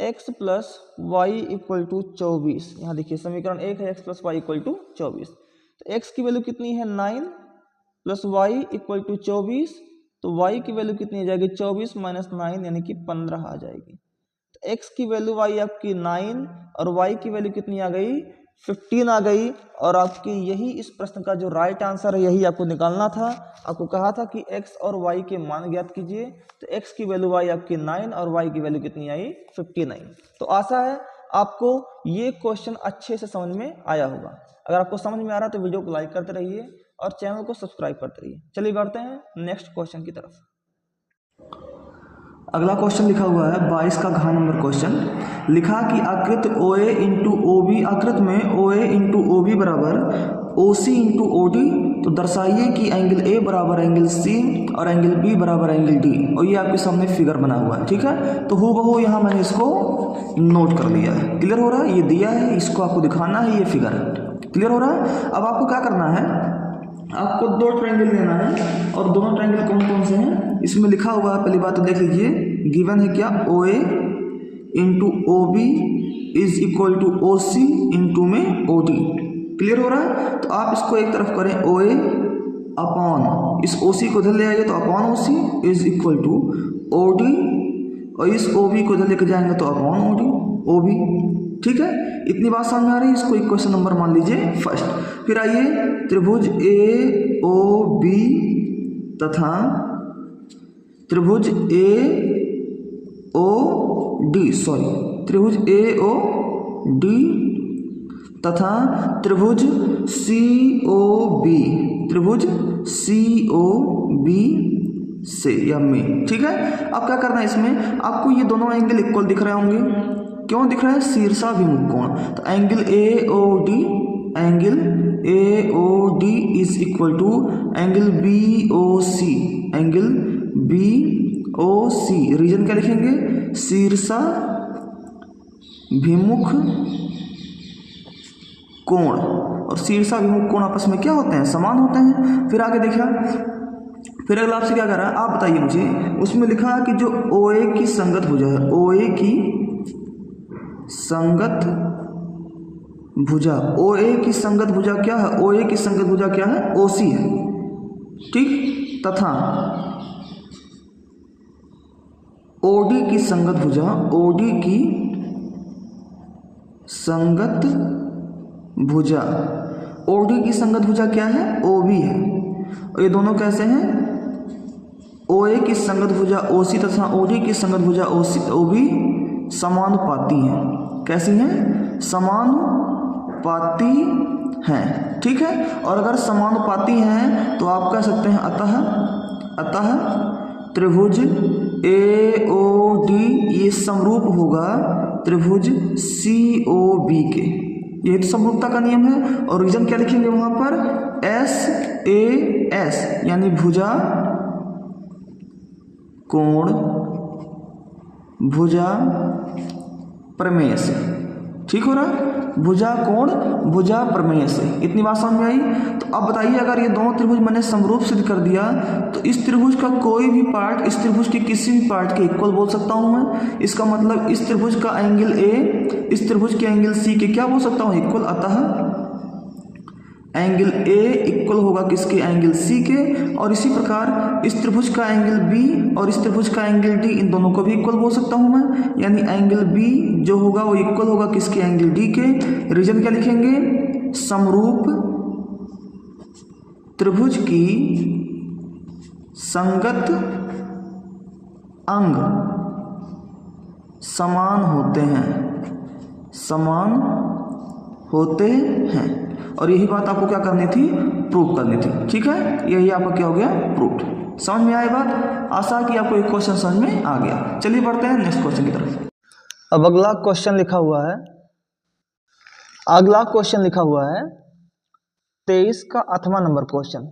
x plus y equal to 24, यहाँ देखिए समीकरण 1 है x plus y equal to 24, तो x की वैल्यू कितनी है 9 प्लस वाई इक्वल टू 24, तो y की वैल्यू कितनी आ जाएगी 24 माइनस 9 यानी कि 15 आ जाएगी। x की वैल्यू y आपकी 9 और y की वैल्यू कितनी आ गई 15 आ गई। और आपकी यही इस प्रश्न का जो राइट आंसर है यही आपको निकालना था। आपको कहा था कि x और y के मान ज्ञात कीजिए, तो x की वैल्यू आई आपकी 9 और y की वैल्यू कितनी आई 59। तो आशा है आपको ये क्वेश्चन अच्छे से समझ में आया होगा। अगर आपको समझ में आ रहा है तो वीडियो को लाइक करते रहिए और चैनल को सब्सक्राइब करते रहिए। चलिए बढ़ते हैं नेक्स्ट क्वेश्चन की तरफ। अगला क्वेश्चन लिखा हुआ है 22 का घ नंबर क्वेश्चन। लिखा कि आकृत OA इंटू OB, आकृत में OA इंटू OB बराबर OC इंटू OD, तो दर्शाइए कि एंगल A बराबर एंगल C और एंगल B बराबर एंगल D। और ये आपके सामने फिगर बना हुआ है, ठीक है। तो हूबहू यहाँ मैंने इसको नोट कर लिया है। क्लियर हो रहा है? ये दिया है, इसको आपको दिखाना है, ये फिगर है। क्लियर हो रहा है? अब आपको क्या करना है, आपको दो ट्रायंगल लेना है और दोनों ट्रायंगल कौन कौन से हैं इसमें लिखा हुआ है। पहली बात तो देख लीजिए, गिवन है क्या, OA into OB is equal to OC into में OD। क्लियर हो रहा है? तो आप इसको एक तरफ करें OA अपॉन इस OC को इधर ले आइए तो upon OC is equal to OD, और इस OB को इधर लेकर जाएंगे तो अपॉन OB। ठीक है, इतनी बात समझ में आ रही है? इसको एक क्वेश्चन नंबर मान लीजिए फर्स्ट। फिर आइए, त्रिभुज AOB तथा त्रिभुज त्रिभुज AOD तथा त्रिभुज COB से या में। ठीक है, अब क्या करना है, इसमें आपको ये दोनों एंगल इक्वल दिख रहे होंगे। क्यों दिख रहा है? शीर्षाभिमुख कोण। तो angle AOD is equal to angle BOC। Reason क्या लिखेंगे? शीर्षाभिमुख कोण। और शीर्षाभिमुख कोण आपस में क्या होते हैं? समान होते हैं। फिर आगे देखिए, फिर अगला आपसे क्या कर रहा है, आप बताइए मुझे। उसमें लिखा है कि जो OA की संगत भुजा है, OA की संगत भुजा क्या है? OA की संगत भुजा क्या है? OC है। ठीक, तथा OD की संगत भुजा क्या है? OB है। और ये दोनों कैसे हैं? OA की संगत भुजा OC तथा OD की संगत भुजा OB समानुपाती हैं। कैसी हैं? समानुपाती हैं। ठीक है, और अगर समानुपाती हैं तो आप कह सकते हैं अतः त्रिभुज AOD ये समरूप होगा त्रिभुज COB के। ये तो समरूपता का नियम है। और रीजन क्या लिखेंगे वहां पर? SAS यानी भुजा कोण भुजा प्रमेय से। ठीक हो रहा है? भुजा कोण भुजा प्रमेय से। इतनी बात समझ में आई? तो अब बताइए, अगर ये दोनों त्रिभुज मैंने समरूप सिद्ध कर दिया तो इस त्रिभुज का कोई भी पार्ट इस त्रिभुज के किसी भी पार्ट के इक्वल बोल सकता हूं मैं। इसका मतलब इस त्रिभुज का एंगल A इस त्रिभुज के एंगल C के क्या बोल सकता हूं? इक्वल। अतः एंगल A इक्वल होगा किसके? एंगल C के। और इसी प्रकार इस त्रिभुज का एंगल B और इस त्रिभुज का एंगल D, इन दोनों को भी इक्वल बोल सकता हूं मैं। यानी एंगल B जो होगा वो इक्वल होगा किसके? एंगल D के। रीजन क्या लिखेंगे? समरूप त्रिभुज की संगत अंग समान होते हैं। और यही बात आपको क्या करनी थी? प्रूव करनी थी। ठीक है, यही आपका क्या हो गया? प्रूफ। समझ में आई बात? आशा कि आपको एक क्वेश्चन समझ में आ गया। चलिए बढ़ते हैं नेक्स्ट क्वेश्चन की तरफ। अब अगला क्वेश्चन लिखा हुआ है 23 का 8वां नंबर क्वेश्चन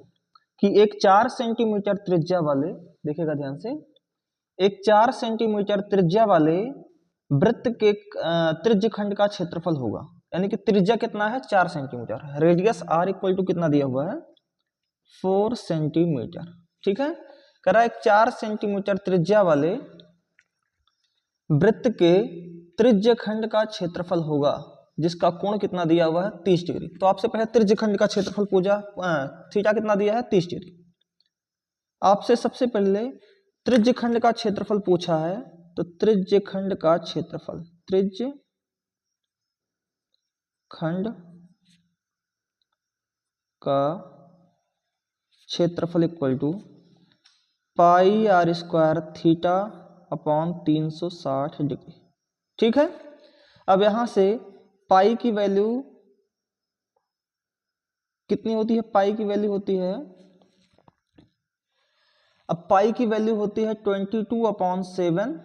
कि एक 4 सेंटीमीटर त्रिज्या वाले, देखिएगा ध्यान से, एक 4 सेंटीमीटर त्रिज्या वाले वृत्त के त्रिज्य खंड का क्षेत्रफल होगा। यानी कि त्रिज्या कितना है? 4 centimetre. Radius R equal to कितना दिया हुआ है? 4 सेंटीमीटर। ठीक है, कह रहा है 4 सेंटीमीटर त्रिज्या वाले वृत्त के त्रिज्य खंड का क्षेत्रफल होगा जिसका कोण कितना दिया हुआ है? 30 डिग्री। तो आपसे पहले त्रिज्य खंड का क्षेत्रफल पूछा, थीटा कितना दिया है? 30 डिग्री। आपसे सबसे पहले त्रिज्य खंड का क्षेत्रफल पूछा है, तो त्रिज्य खंड का क्षेत्रफल, त्रिज्य खंड का क्षेत्रफल equal to pi R square theta upon 360 degree. ठीक है, अब यहां से पाई की वैल्यू कितनी होती है? पाई की वैल्यू होती है, अब पाई की वैल्यू होती है 22/7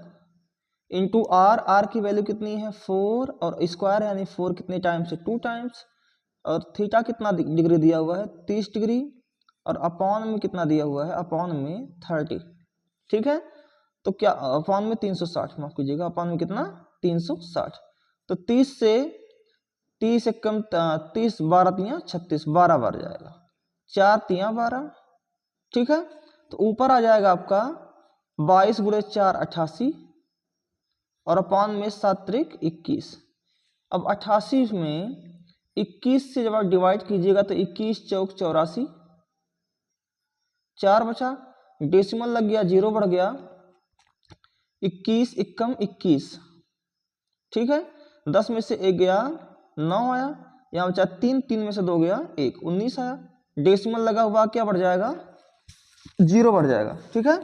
इंटू आर। आर की वैल्यू कितनी है? 4, और स्क्वायर यानी 4 कितने टाइम्स है? 2 टाइम्स। और थीटा कितना डिग्री दिया हुआ है? 30 डिग्री। और अपॉन में कितना दिया हुआ है? अपॉन में 30। ठीक है, तो क्या अपॉन में 360, माफ कीजिएगा, अपॉन में कितना? 360। तो 30 से 30 से कम 30, 12 तियां 36, 12 बार जाएगा, 4 तियां 12। ठीक है, तो ऊपर आ जाएगा आपका 22 गुणे 4 88, और अपॉन में 7 त्रिक 21। अब 88 में 21 से जब आप डिवाइड कीजिएगा तो 21 चौक 84, 4 बचा, डेसिमल लग गया, 0 बढ़ गया, 21 एकम 21। ठीक है, 10 में से 1 गया, 9 आया, यहाँ बचा 3, 3 में से 2 गया 1, 19 आया। डेसिमल लगा हुआ क्या बढ़ जाएगा? 0 बढ़ जाएगा। ठीक है,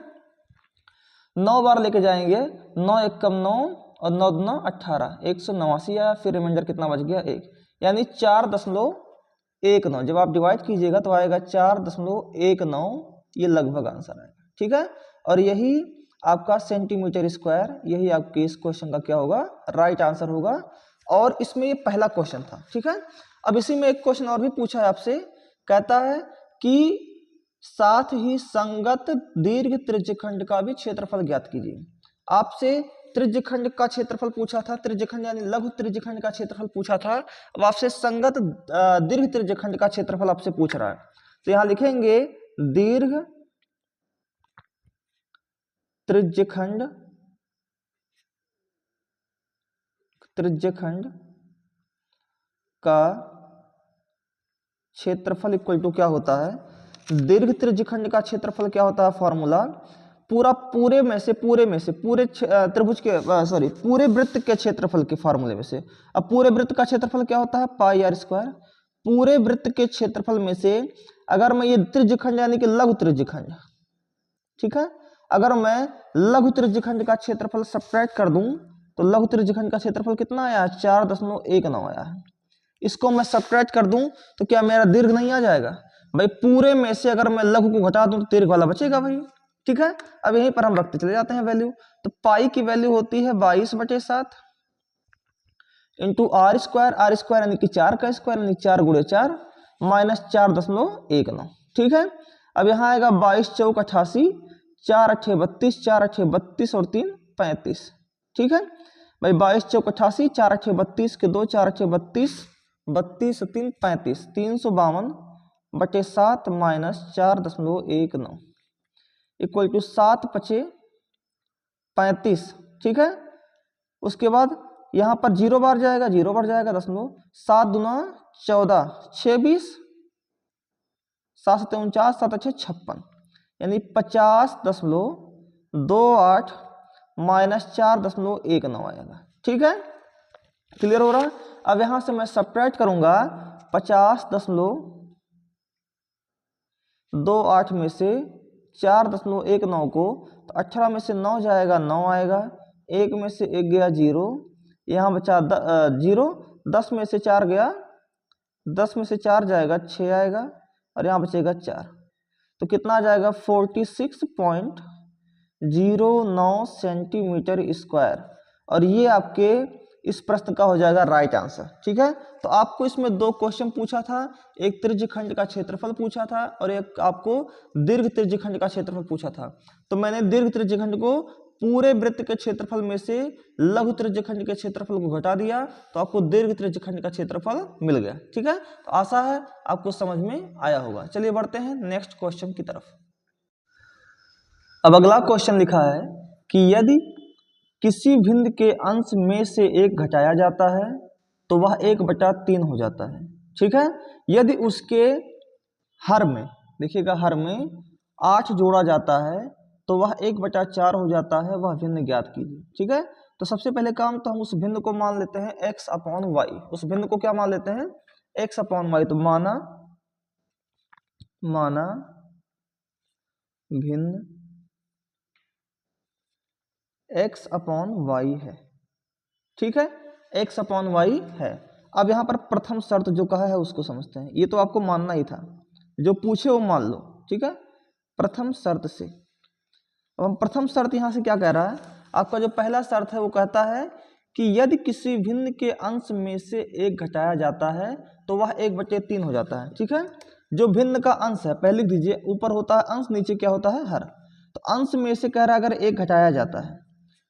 9 बार लेके जाएंगे, 9 एकम 9 और 9 दूना 18, 189 आया। फिर रिमाइंडर कितना बच गया? 1, यानी 4.19। जब आप डिवाइड कीजिएगा तो आएगा 4.19, ये लगभग आंसर आएगा। ठीक है, और यही आपका सेंटीमीटर स्क्वायर, यही आपके इस क्वेश्चन का क्या होगा? राइट आंसर होगा। और इसमें ये पहला क्वेश्चन था। ठीक है, अब इसी में एक क्वेश्चन और भी पूछा है आपसे, कहता है कि साथ ही संगत दीर्घ त्रिज्यखंड का भी क्षेत्रफल ज्ञात कीजिए। आपसे त्रिज्यखंड का क्षेत्रफल पूछा था, त्रिज्यखंड यानी लघु त्रिज्यखंड का क्षेत्रफल पूछा था। अब आपसे संगत दीर्घ त्रिज्यखंड का क्षेत्रफल आपसे पूछ रहा है, तो यहां लिखेंगे दीर्घ त्रिज्यखंड का क्षेत्रफल इक्वल टू क्या होता है? दीर्घ त्रिज्यखंड का क्षेत्रफल क्या होता है? फॉर्मूला पूरे त्रिभुज के पूरे वृत्त के क्षेत्रफल के फॉर्मूले में से। अब पूरे वृत्त का क्षेत्रफल क्या होता है? पाई आर स्क्वायर। पूरे वृत्त के क्षेत्रफल में से अगर मैं ये त्रिज्यखंड यानी कि लघु त्रिज्यखंड, ठीक है, अगर मैं लघु त्रिज्यखंड का क्षेत्रफल सब्ट्रैक्ट कर दूं तो लघु त्रिज्यखंड का क्षेत्रफल कितना आया? 4.19 आया है। इसको मैं सब्ट्रैक्ट कर दूं तो क्या मेरा दीर्घ नहीं आ जाएगा? भाई पूरे में से अगर मैं लघु को घटा दूं तो दीर्घ वाला बचेगा भाई। ठीक है, अब यहीं पर हम रखते चले जाते हैं वैल्यू। तो पाई की वैल्यू होती है 22/7 इंटू आर स्क्वायर यानी कि 4 का स्क्वायर यानी 4 गुणे 4 माइनस 4.19। ठीक है, अब यहाँ आएगा 22 चौक 88, 4 अट्ठे 32, 4 अट्ठे 32 और 3 35। ठीक है भाई, 22 चौक 88, 4 अट्ठे 32 के 2, 4 अट्ठे 32, 32 और 3 35, 352/7 माइनस 4.19 इक्वल टू 7 पचे 35। ठीक है, उसके बाद यहां पर 0 बार जाएगा, 0 बार जाएगा, 7 दूना 14, 6 20, 7 7 49, 7 अच्छे 56, यानी 50.28 माइनस 4.19 आएगा। ठीक है, क्लियर हो रहा? अब यहां से मैं सब्ट्रैक्ट करूंगा 50.28 में से 4.19 को, तो 18 में से 9 जाएगा, 9 आएगा, 1 में से 1 गया 0, यहाँ बचा 0, 10 में से 4 गया, 10 में से 4 जाएगा 6 आएगा, और यहाँ बचेगा 4, तो कितना आ जाएगा? 46.09 सेंटीमीटर स्क्वायर। और ये आपके इस प्रश्न का हो जाएगा राइट आंसर। ठीक है, तो आपको इसमें 2 क्वेश्चन पूछा था, एक त्रिज्यखंड का क्षेत्रफल पूछा था और एक आपको दीर्घ त्रिज्यखंड का क्षेत्रफल पूछा था। तो मैंने दीर्घ त्रिज्यखंड को पूरे वृत्त के क्षेत्रफल में से लघु त्रिज्यखंड के क्षेत्रफल को घटा दिया, तो आपको दीर्घ त्रिज्यखंड का क्षेत्रफल मिल गया। ठीक है, तो आशा है आपको समझ में आया होगा। चलिए बढ़ते हैं नेक्स्ट क्वेश्चन की तरफ। अब अगला क्वेश्चन लिखा है कि यदि किसी भिन्न के अंश में से 1 घटाया जाता है तो वह 1/3 हो जाता है। ठीक है, यदि उसके हर में, देखिएगा हर में 8 जोड़ा जाता है तो वह 1/4 हो जाता है, वह भिन्न ज्ञात कीजिए। ठीक है, तो सबसे पहले काम तो हम उस भिन्न को मान लेते हैं x/y। उस भिन्न को क्या मान लेते हैं? x/y। तो माना माना भिन्न x अपॉन वाई है। ठीक है, x अपॉन वाई है। अब यहाँ पर प्रथम शर्त जो कहा है उसको समझते हैं। ये तो आपको मानना ही था, जो पूछे वो मान लो। ठीक है, प्रथम शर्त से। अब हम प्रथम शर्त यहाँ से क्या कह रहा है, आपका जो पहला शर्त है वो कहता है कि यदि किसी भिन्न के अंश में से एक घटाया जाता है तो वह 1/3 हो जाता है। ठीक है, जो भिन्न का अंश है, पहले लिख दीजिए, ऊपर होता है अंश, नीचे क्या होता है हर। तो अंश में से कह रहा है अगर एक घटाया जाता है,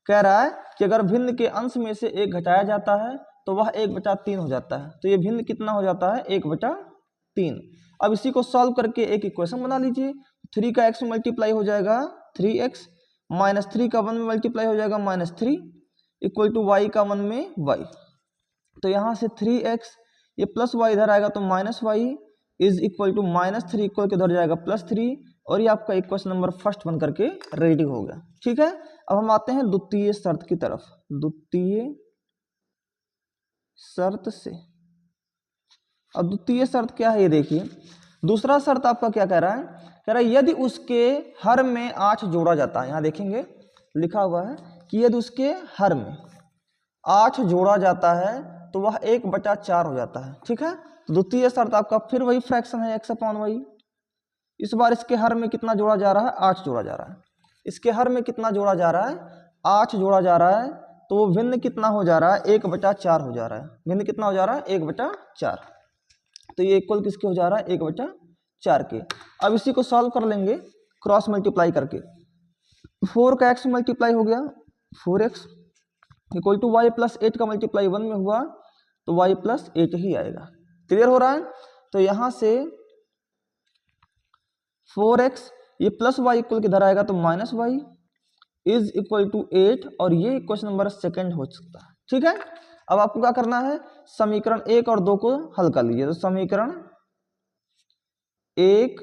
कह रहा है कि अगर भिन्न के अंश में से एक घटाया जाता है तो वह 1/3 हो जाता है। तो ये भिन्न कितना हो जाता है, 1/3। अब इसी को सॉल्व करके एक इक्वेशन बना लीजिए। 3 का x में मल्टीप्लाई हो जाएगा 3x, -3 का 1 में मल्टीप्लाई हो जाएगा -3, इक्वल टू y का 1 में y। तो यहाँ से 3x, ये प्लस y इधर आएगा तो -y is equal to -3 equal के इधर जाएगा +3, और ये आपका इक्वेशन नंबर फर्स्ट बन करके रेडी हो गया। ठीक है, अब हम आते हैं द्वितीय शर्त की तरफ। द्वितीय शर्त से, अब द्वितीय शर्त क्या है ये देखिए। दूसरा शर्त आपका क्या कह रहा है, कह रहा है यदि उसके हर में 8 जोड़ा जाता है। यहाँ देखेंगे लिखा हुआ है कि यदि उसके हर में 8 जोड़ा जाता है तो वह 1/4 हो जाता है। ठीक है, तो द्वितीय शर्त आपका फिर वही फ्रैक्शन है x अपॉन वाई। इस बार इसके हर में कितना जोड़ा जा रहा है, 8 जोड़ा जा रहा है। इसके हर में कितना जोड़ा जा रहा है, 8 जोड़ा जा रहा है। तो वो भिन्न कितना हो जा रहा है, 1/4 हो जा रहा है। भिन्न कितना हो जा रहा है, 1/4। तो ये इक्वल किसके हो जा रहा है, 1/4 के। अब इसी को सॉल्व कर लेंगे क्रॉस मल्टीप्लाई करके। 4 का x मल्टीप्लाई हो गया 4x equal to Y plus 8 का मल्टीप्लाई 1 में हुआ तो y प्लस 8 ही आएगा। क्लियर हो रहा है। तो यहां से 4x, ये प्लस वाई इक्वल किधर आएगा तो -y इज इक्वल टू 8, और ये क्वेश्चन नंबर सेकंड हो सकता है। ठीक है, अब आपको क्या करना है, समीकरण 1 और 2 को हल कर लीजिए। तो समीकरण 1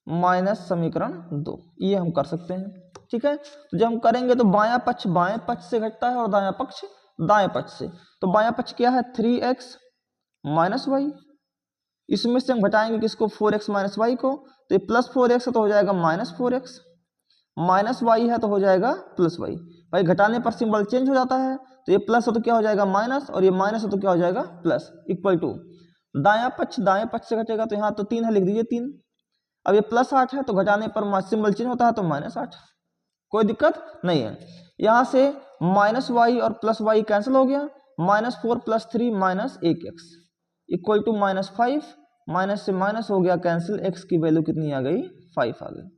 माइनस समीकरण 2, ये हम कर सकते हैं। ठीक है, तो जब हम करेंगे तो बायां पक्ष से घटता है और दायां पक्ष दाएं पक्ष से। तो बायां पक्ष क्या है, 3x माइनस वाई, इसमें से हम घटाएंगे किसको, 4x माइनस वाई को। तो ये प्लस 4x है तो हो जाएगा -4x, माइनस वाई है तो हो जाएगा प्लस वाई। भाई घटाने पर सिंबल चेंज हो जाता है, तो ये प्लस है तो क्या हो जाएगा माइनस, और ये माइनस है तो क्या हो जाएगा प्लस, इक्वल टू दायां पक्ष से घटेगा। तो यहाँ तो 3 है, लिख दीजिए 3। अब ये +8 है तो घटाने पर सिंबल चेंज होता है तो -8, कोई दिक्कत नहीं है। यहाँ से -y और +y कैंसिल हो गया, -4 + 3 -1x इक्वल टू -5, माइनस से माइनस हो गया कैंसिल, x की वैल्यू कितनी आ गई, 5 आ गई।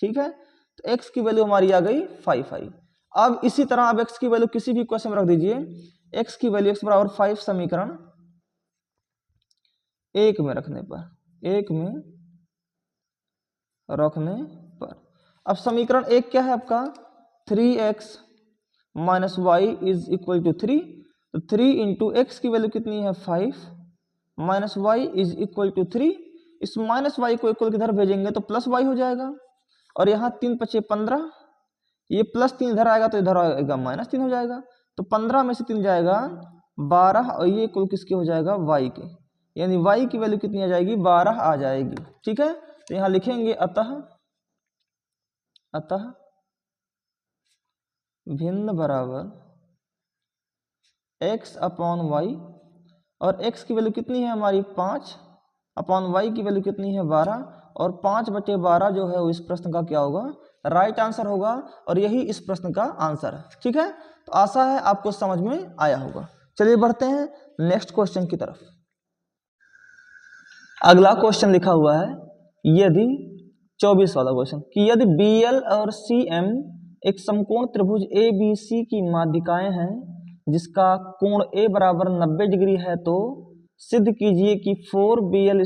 ठीक है, तो x की वैल्यू हमारी आ गई 5 आई। अब इसी तरह आप x की वैल्यू किसी भी क्वेश्चन में रख दीजिए। x की वैल्यू x बराबर 5 समीकरण 1 में रखने पर अब समीकरण 1 क्या है आपका, 3x minus y is equal to 3। तो 3 इंटू एक्स की वैल्यू कितनी है 5, minus y is equal to 3। इस माइनस वाई को इक्वल किधर भेजेंगे तो प्लस वाई हो जाएगा, और यहाँ 3 × 5 = 15, ये +3 इधर आएगा तो इधर आएगा -3 हो जाएगा। तो 15 में से 3 जाएगा 12, और ये इक्वल किसके हो जाएगा, y के, यानी y की वैल्यू कितनी आ जाएगी, 12 आ जाएगी। ठीक है, तो यहाँ लिखेंगे अतः भिन्न बराबर x अपॉन वाई, और x की वैल्यू कितनी है हमारी 5, अपॉन y की वैल्यू कितनी है 12, और 5/12 जो है वो इस प्रश्न का क्या होगा, राइट आंसर होगा, और यही इस प्रश्न का आंसर है। ठीक है, तो आशा है आपको समझ में आया होगा। चलिए बढ़ते हैं नेक्स्ट क्वेश्चन की तरफ। अगला क्वेश्चन लिखा हुआ है, यदि 24 वाला क्वेश्चन, कि यदि BL और CM एक समकोण त्रिभुज ABC की माध्यिकाएं हैं जिसका कोण A बराबर 90 डिग्री है, तो सिद्ध कीजिए कि 4BL²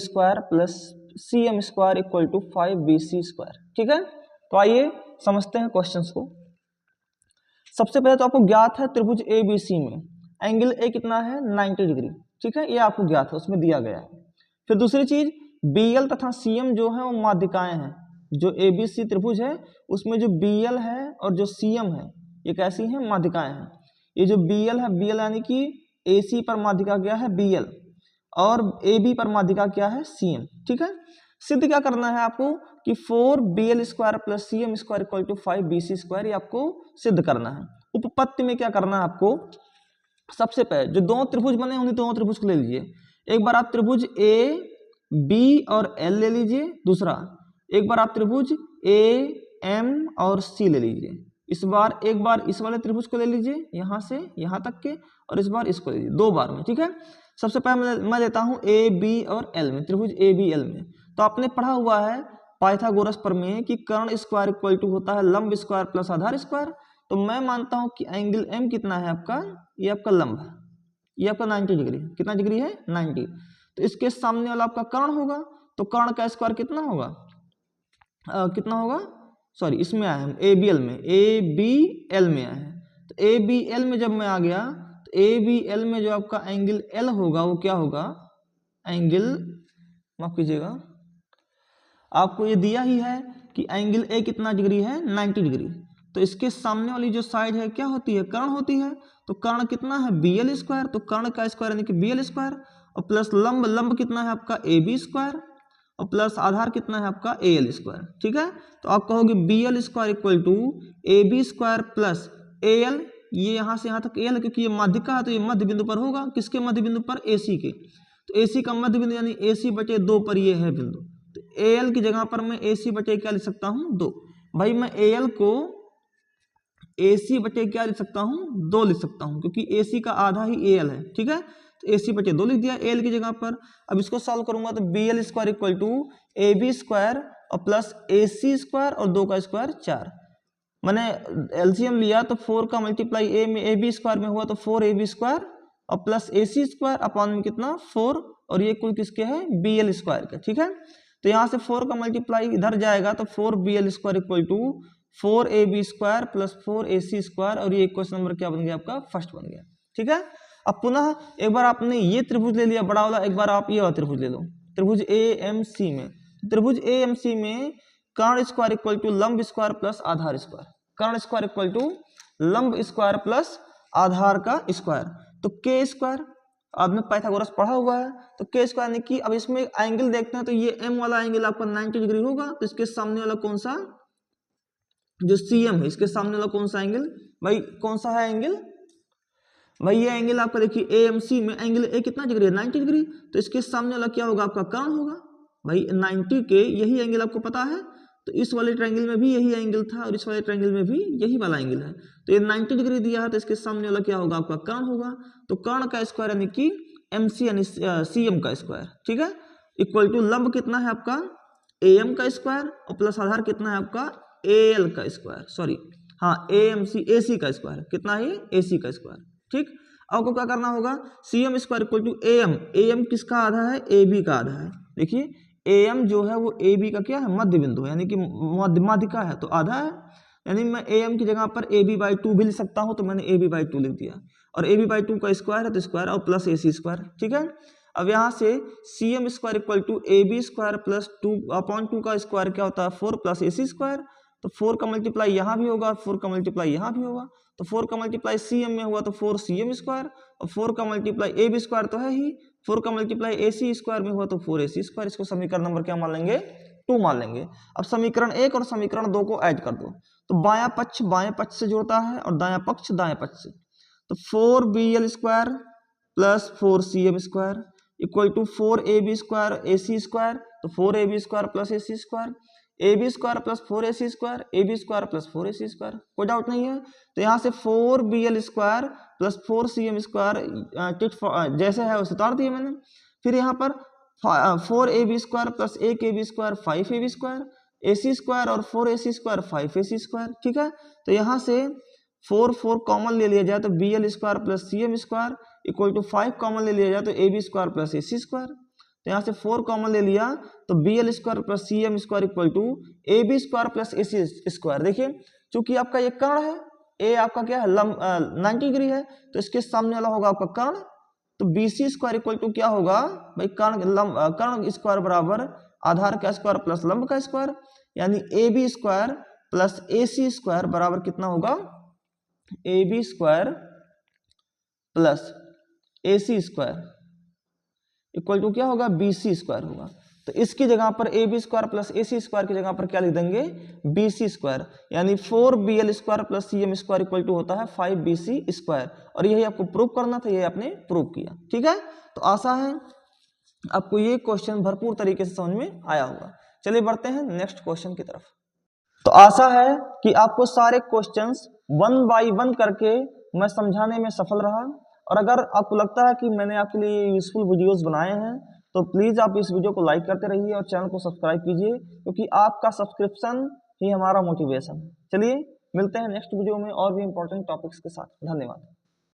+ CM² equal to 5BC²। ठीक है, तो आइए समझते हैं क्वेश्चंस को। सबसे पहले तो आपको ज्ञात है त्रिभुज ABC में एंगल A कितना है, 90 डिग्री। ठीक है, ये आपको ज्ञात है, उसमें दिया गया है। फिर दूसरी चीज, BL तथा CM जो है वो माध्यिकाएं हैं। जो ABC त्रिभुज है उसमें जो BL है और जो CM है ये कैसी हैं, माध्यिकाएं हैं। ये जो BL है, BL यानी कि AC पर माध्यिका क्या है BL, और AB पर माध्यिका क्या है CM। ठीक है, सिद्ध क्या करना है आपको कि 4bl square plus C M square equal to 5bc square, ये आपको सिद्ध करना है। उपपत्ति में क्या करना है आपको, सबसे पहले जो दो त्रिभुज बने उन्हीं दोनों त्रिभुज को ले लीजिए। एक बार आप त्रिभुज ए बी और एल ले लीजिए, दूसरा एक बार आप त्रिभुज ए एम और सी ले लीजिए। एक बार इस वाले त्रिभुज को ले लीजिए यहाँ से यहाँ तक के, और इस बार इसको ले लीजिए, 2 बार में, ठीक है। सबसे पहले मैं लेता हूँ ए बी और एल में, त्रिभुज ए बी एल में। तो आपने पढ़ा हुआ है पाइथागोरस प्रमेय कि कर्ण स्क्वायर इक्वल टू होता है लंब स्क्वायर प्लस आधार स्क्वायर। तो मैं मानता हूं कि एंगल एम कितना है आपका, ये आपका लंब है, ये आपका 90 डिग्री, कितना डिग्री है 90। तो इसके सामने वाला आपका कर्ण होगा, तो कर्ण का स्क्वायर कितना होगा, कितना होगा, सॉरी इसमें आए हम ए बी एल में, ए बी एल में आए हैं। तो ए बी एल में जब मैं आ गया तो ए बी एल में जो आपका एंगल एल होगा वो क्या होगा, एंगल, माफ कीजिएगा, आपको ये दिया ही है कि एंगल ए कितना डिग्री है 90 डिग्री। तो इसके सामने वाली जो साइड है क्या होती है, कर्ण होती है। तो कर्ण कितना है बी एल स्क्वायर, तो कर्ण का स्क्वायर यानी कि बी एल स्क्वायर, और प्लस लंब, लंब कितना है आपका ए बी स्क्वायर, और प्लस आधार कितना है आपका ए एल स्क्वायर, ठीक है। तो आप कहोगे B L square equal to A B square plus A L, ये यहाँ से यहाँ तक ए एल, क्योंकि ये माध्यिका है तो ये मध्य बिंदु पर होगा, किसके मध्य बिंदु पर, ए सी के। तो ए सी का मध्य बिंदु यानी ए सी बटे 2 पर ये है बिंदु। तो ए एल की जगह पर मैं ए सी बटे क्या लिख सकता हूँ, 2। भाई मैं ए एल को ए सी बटे क्या लिख सकता हूँ, 2 लिख सकता हूँ, क्योंकि ए सी का आधा ही ए एल है, ठीक है। तो ए सी बटे 2 लिख दिया ए एल की जगह पर। अब इसको सॉल्व करूंगा तो B L square equal to A B square और प्लस ए सी स्क्वायर और 2 का स्क्वायर 4। मैंने एलसीएम लिया तो 4 का मल्टीप्लाई ए में ए बी स्क्वायर में हुआ तो 4 ए बी स्क्वायर और plus A C square upon में कितना 4, और ये कुल किसके है बी एल स्क्वायर का, ठीक है। तो यहाँ से 4 का मल्टीप्लाई इधर जाएगा तो 4 B L square equal to 4 A B square plus 4 A C square, और ये क्वेश्चन नंबर क्या बन गया आपका, फर्स्ट बन गया, ठीक है। अब पुनः एक बार आपने ये त्रिभुज ले लिया बड़ा वाला, एक बार आप ये वाला त्रिभुज ले लो, त्रिभुज ए एम सी में। त्रिभुज ए एम सी में कर्ण स्क्वायर इक्वल टू लंब स्क्वायर प्लस आधार स्क्वायर, कर्ण स्क्वायर इक्वल टू लंब स्क्वायर प्लस आधार का स्क्वायर। तो के स्क्वायर आपने पाइथागोरस पढ़ा हुआ है, तो के स्क्वायर यानी कि अब इसमें एंगल देखते हैं तो ये एम वाला एंगल आपका 90 डिग्री होगा। तो इसके सामने वाला कौन सा, जो सी एम है, इसके सामने वाला कौन सा एंगल, भाई कौन सा है एंगल, भाई ये एंगल आपका देखिए ए एम सी में एंगल ए कितना डिग्री है 90 डिग्री। तो इसके सामने वाला क्या होगा आपका कर्ण होगा, भाई 90 के यही एंगल आपको पता है। तो इस वाले ट्रायंगल में भी यही एंगल था और इस वाले ट्रायंगल में भी यही वाला एंगल है। तो ये 90 डिग्री दिया है तो इसके सामने वाला क्या होगा आपका कर्ण होगा। तो कर्ण का स्क्वायर यानी कि एम सी यानी सी एम का स्क्वायर, ठीक है, इक्वल टू लंब कितना है आपका ए एम का स्क्वायर और प्लस आधार कितना है आपका ए एल का स्क्वायर, सॉरी हाँ ए एम सी ए सी का स्क्वायर, कितना है ए सी का स्क्वायर, ठीक। आपको क्या करना होगा, C M square equal to A M किसका आधा है, ए बी का आधा है। देखिए ए एम जो है वो ए बी का क्या है, मध्य बिंदु है, यानी कि माध्यिका है, तो आधा है। यानी मैं ए एम की जगह पर ए बी बाई 2 भी लिख सकता हूँ, तो मैंने ए बी बाई 2 लिख दिया, और ए बी बाई 2 का स्क्वायर है तो स्क्वायर और प्लस ए सी स्क्वायर, ठीक है। अब यहाँ से C M square equal to A B square plus 2/2 का स्क्वायर क्या होता है 4 प्लस ए सी स्क्वायर। तो 4 का मल्टीप्लाई यहाँ भी होगा, 4 का मल्टीप्लाई यहाँ भी होगा। तो 4 का मल्टीप्लाई सी एम में हुआ तो 4 सी एम स्क्वायर, और 4 का मल्टीप्लाई ए बी स्क्वायर तो है ही, 4 का मल्टीप्लाई ए सी स्क्वायर में हुआ तो 4 ए सी स्क्वायर। इसको समीकरण नंबर क्या मान लेंगे, 2 मान लेंगे। अब समीकरण 1 और समीकरण 2 को ऐड कर दो, तो बायां पक्ष बाएं पक्ष से जुड़ता है और दायां पक्ष दाएं पक्ष से। तो 4 B L square plus 4 C M square equal to 4 A B square A C square, तो 4 A B square plus A C square, A B square plus 4 A C square, A B square plus 4 A C square, कोई doubt नहीं है। तो यहाँ से 4 B L square plus 4 C M square जैसे है वैसे उतार दिए मैंने। फिर यहाँ पर 4 A B square plus 1 A B square 5 A B square, A C square और 4 A C square 5 A C square, ठीक है। तो यहाँ से 4 कॉमन ले लिया जाए तो B L square plus C M square equal to 5 common ले लिया जाए तो A B square plus A C square. तो यहाँ से 4 कॉमन ले लिया तो B L square plus C M square equal to A B square plus A C square. देखिए चूंकि आपका ये कर्ण है, ए आपका क्या है 90 डिग्री है, तो इसके सामने वाला होगा आपका कर्ण। तो B C square equal to क्या होगा भाई, कर्ण स्क्वायर बराबर आधार का स्क्वायर प्लस लंब का स्क्वायर, यानी A B square plus A C square बराबर कितना होगा, A B square plus A C square equal to क्या होगा, बी सी स्क्वायर होगा। तो इसकी जगह पर A B square plus A C square की जगह पर क्या लिख देंगे, बी सी स्क्वायर, यानी 4bl square plus C M square equal to होता है 5bc स्क्वायर। और यही आपको प्रूव करना था, यही आपने प्रूव किया। ठीक है, तो आशा है आपको ये क्वेश्चन भरपूर तरीके से समझ में आया होगा। चलिए बढ़ते हैं नेक्स्ट क्वेश्चन की तरफ। तो आशा है कि आपको सारे क्वेश्चंस 1 बाय 1 करके मैं समझाने में सफल रहा। और अगर आपको लगता है कि मैंने आपके लिए यूजफुल वीडियोस बनाए हैं तो प्लीज़ आप इस वीडियो को लाइक करते रहिए और चैनल को सब्सक्राइब कीजिए, क्योंकि आपका सब्सक्रिप्शन ही हमारा मोटिवेशन है। चलिए मिलते हैं नेक्स्ट वीडियो में और भी इंपॉर्टेंट टॉपिक्स के साथ। धन्यवाद।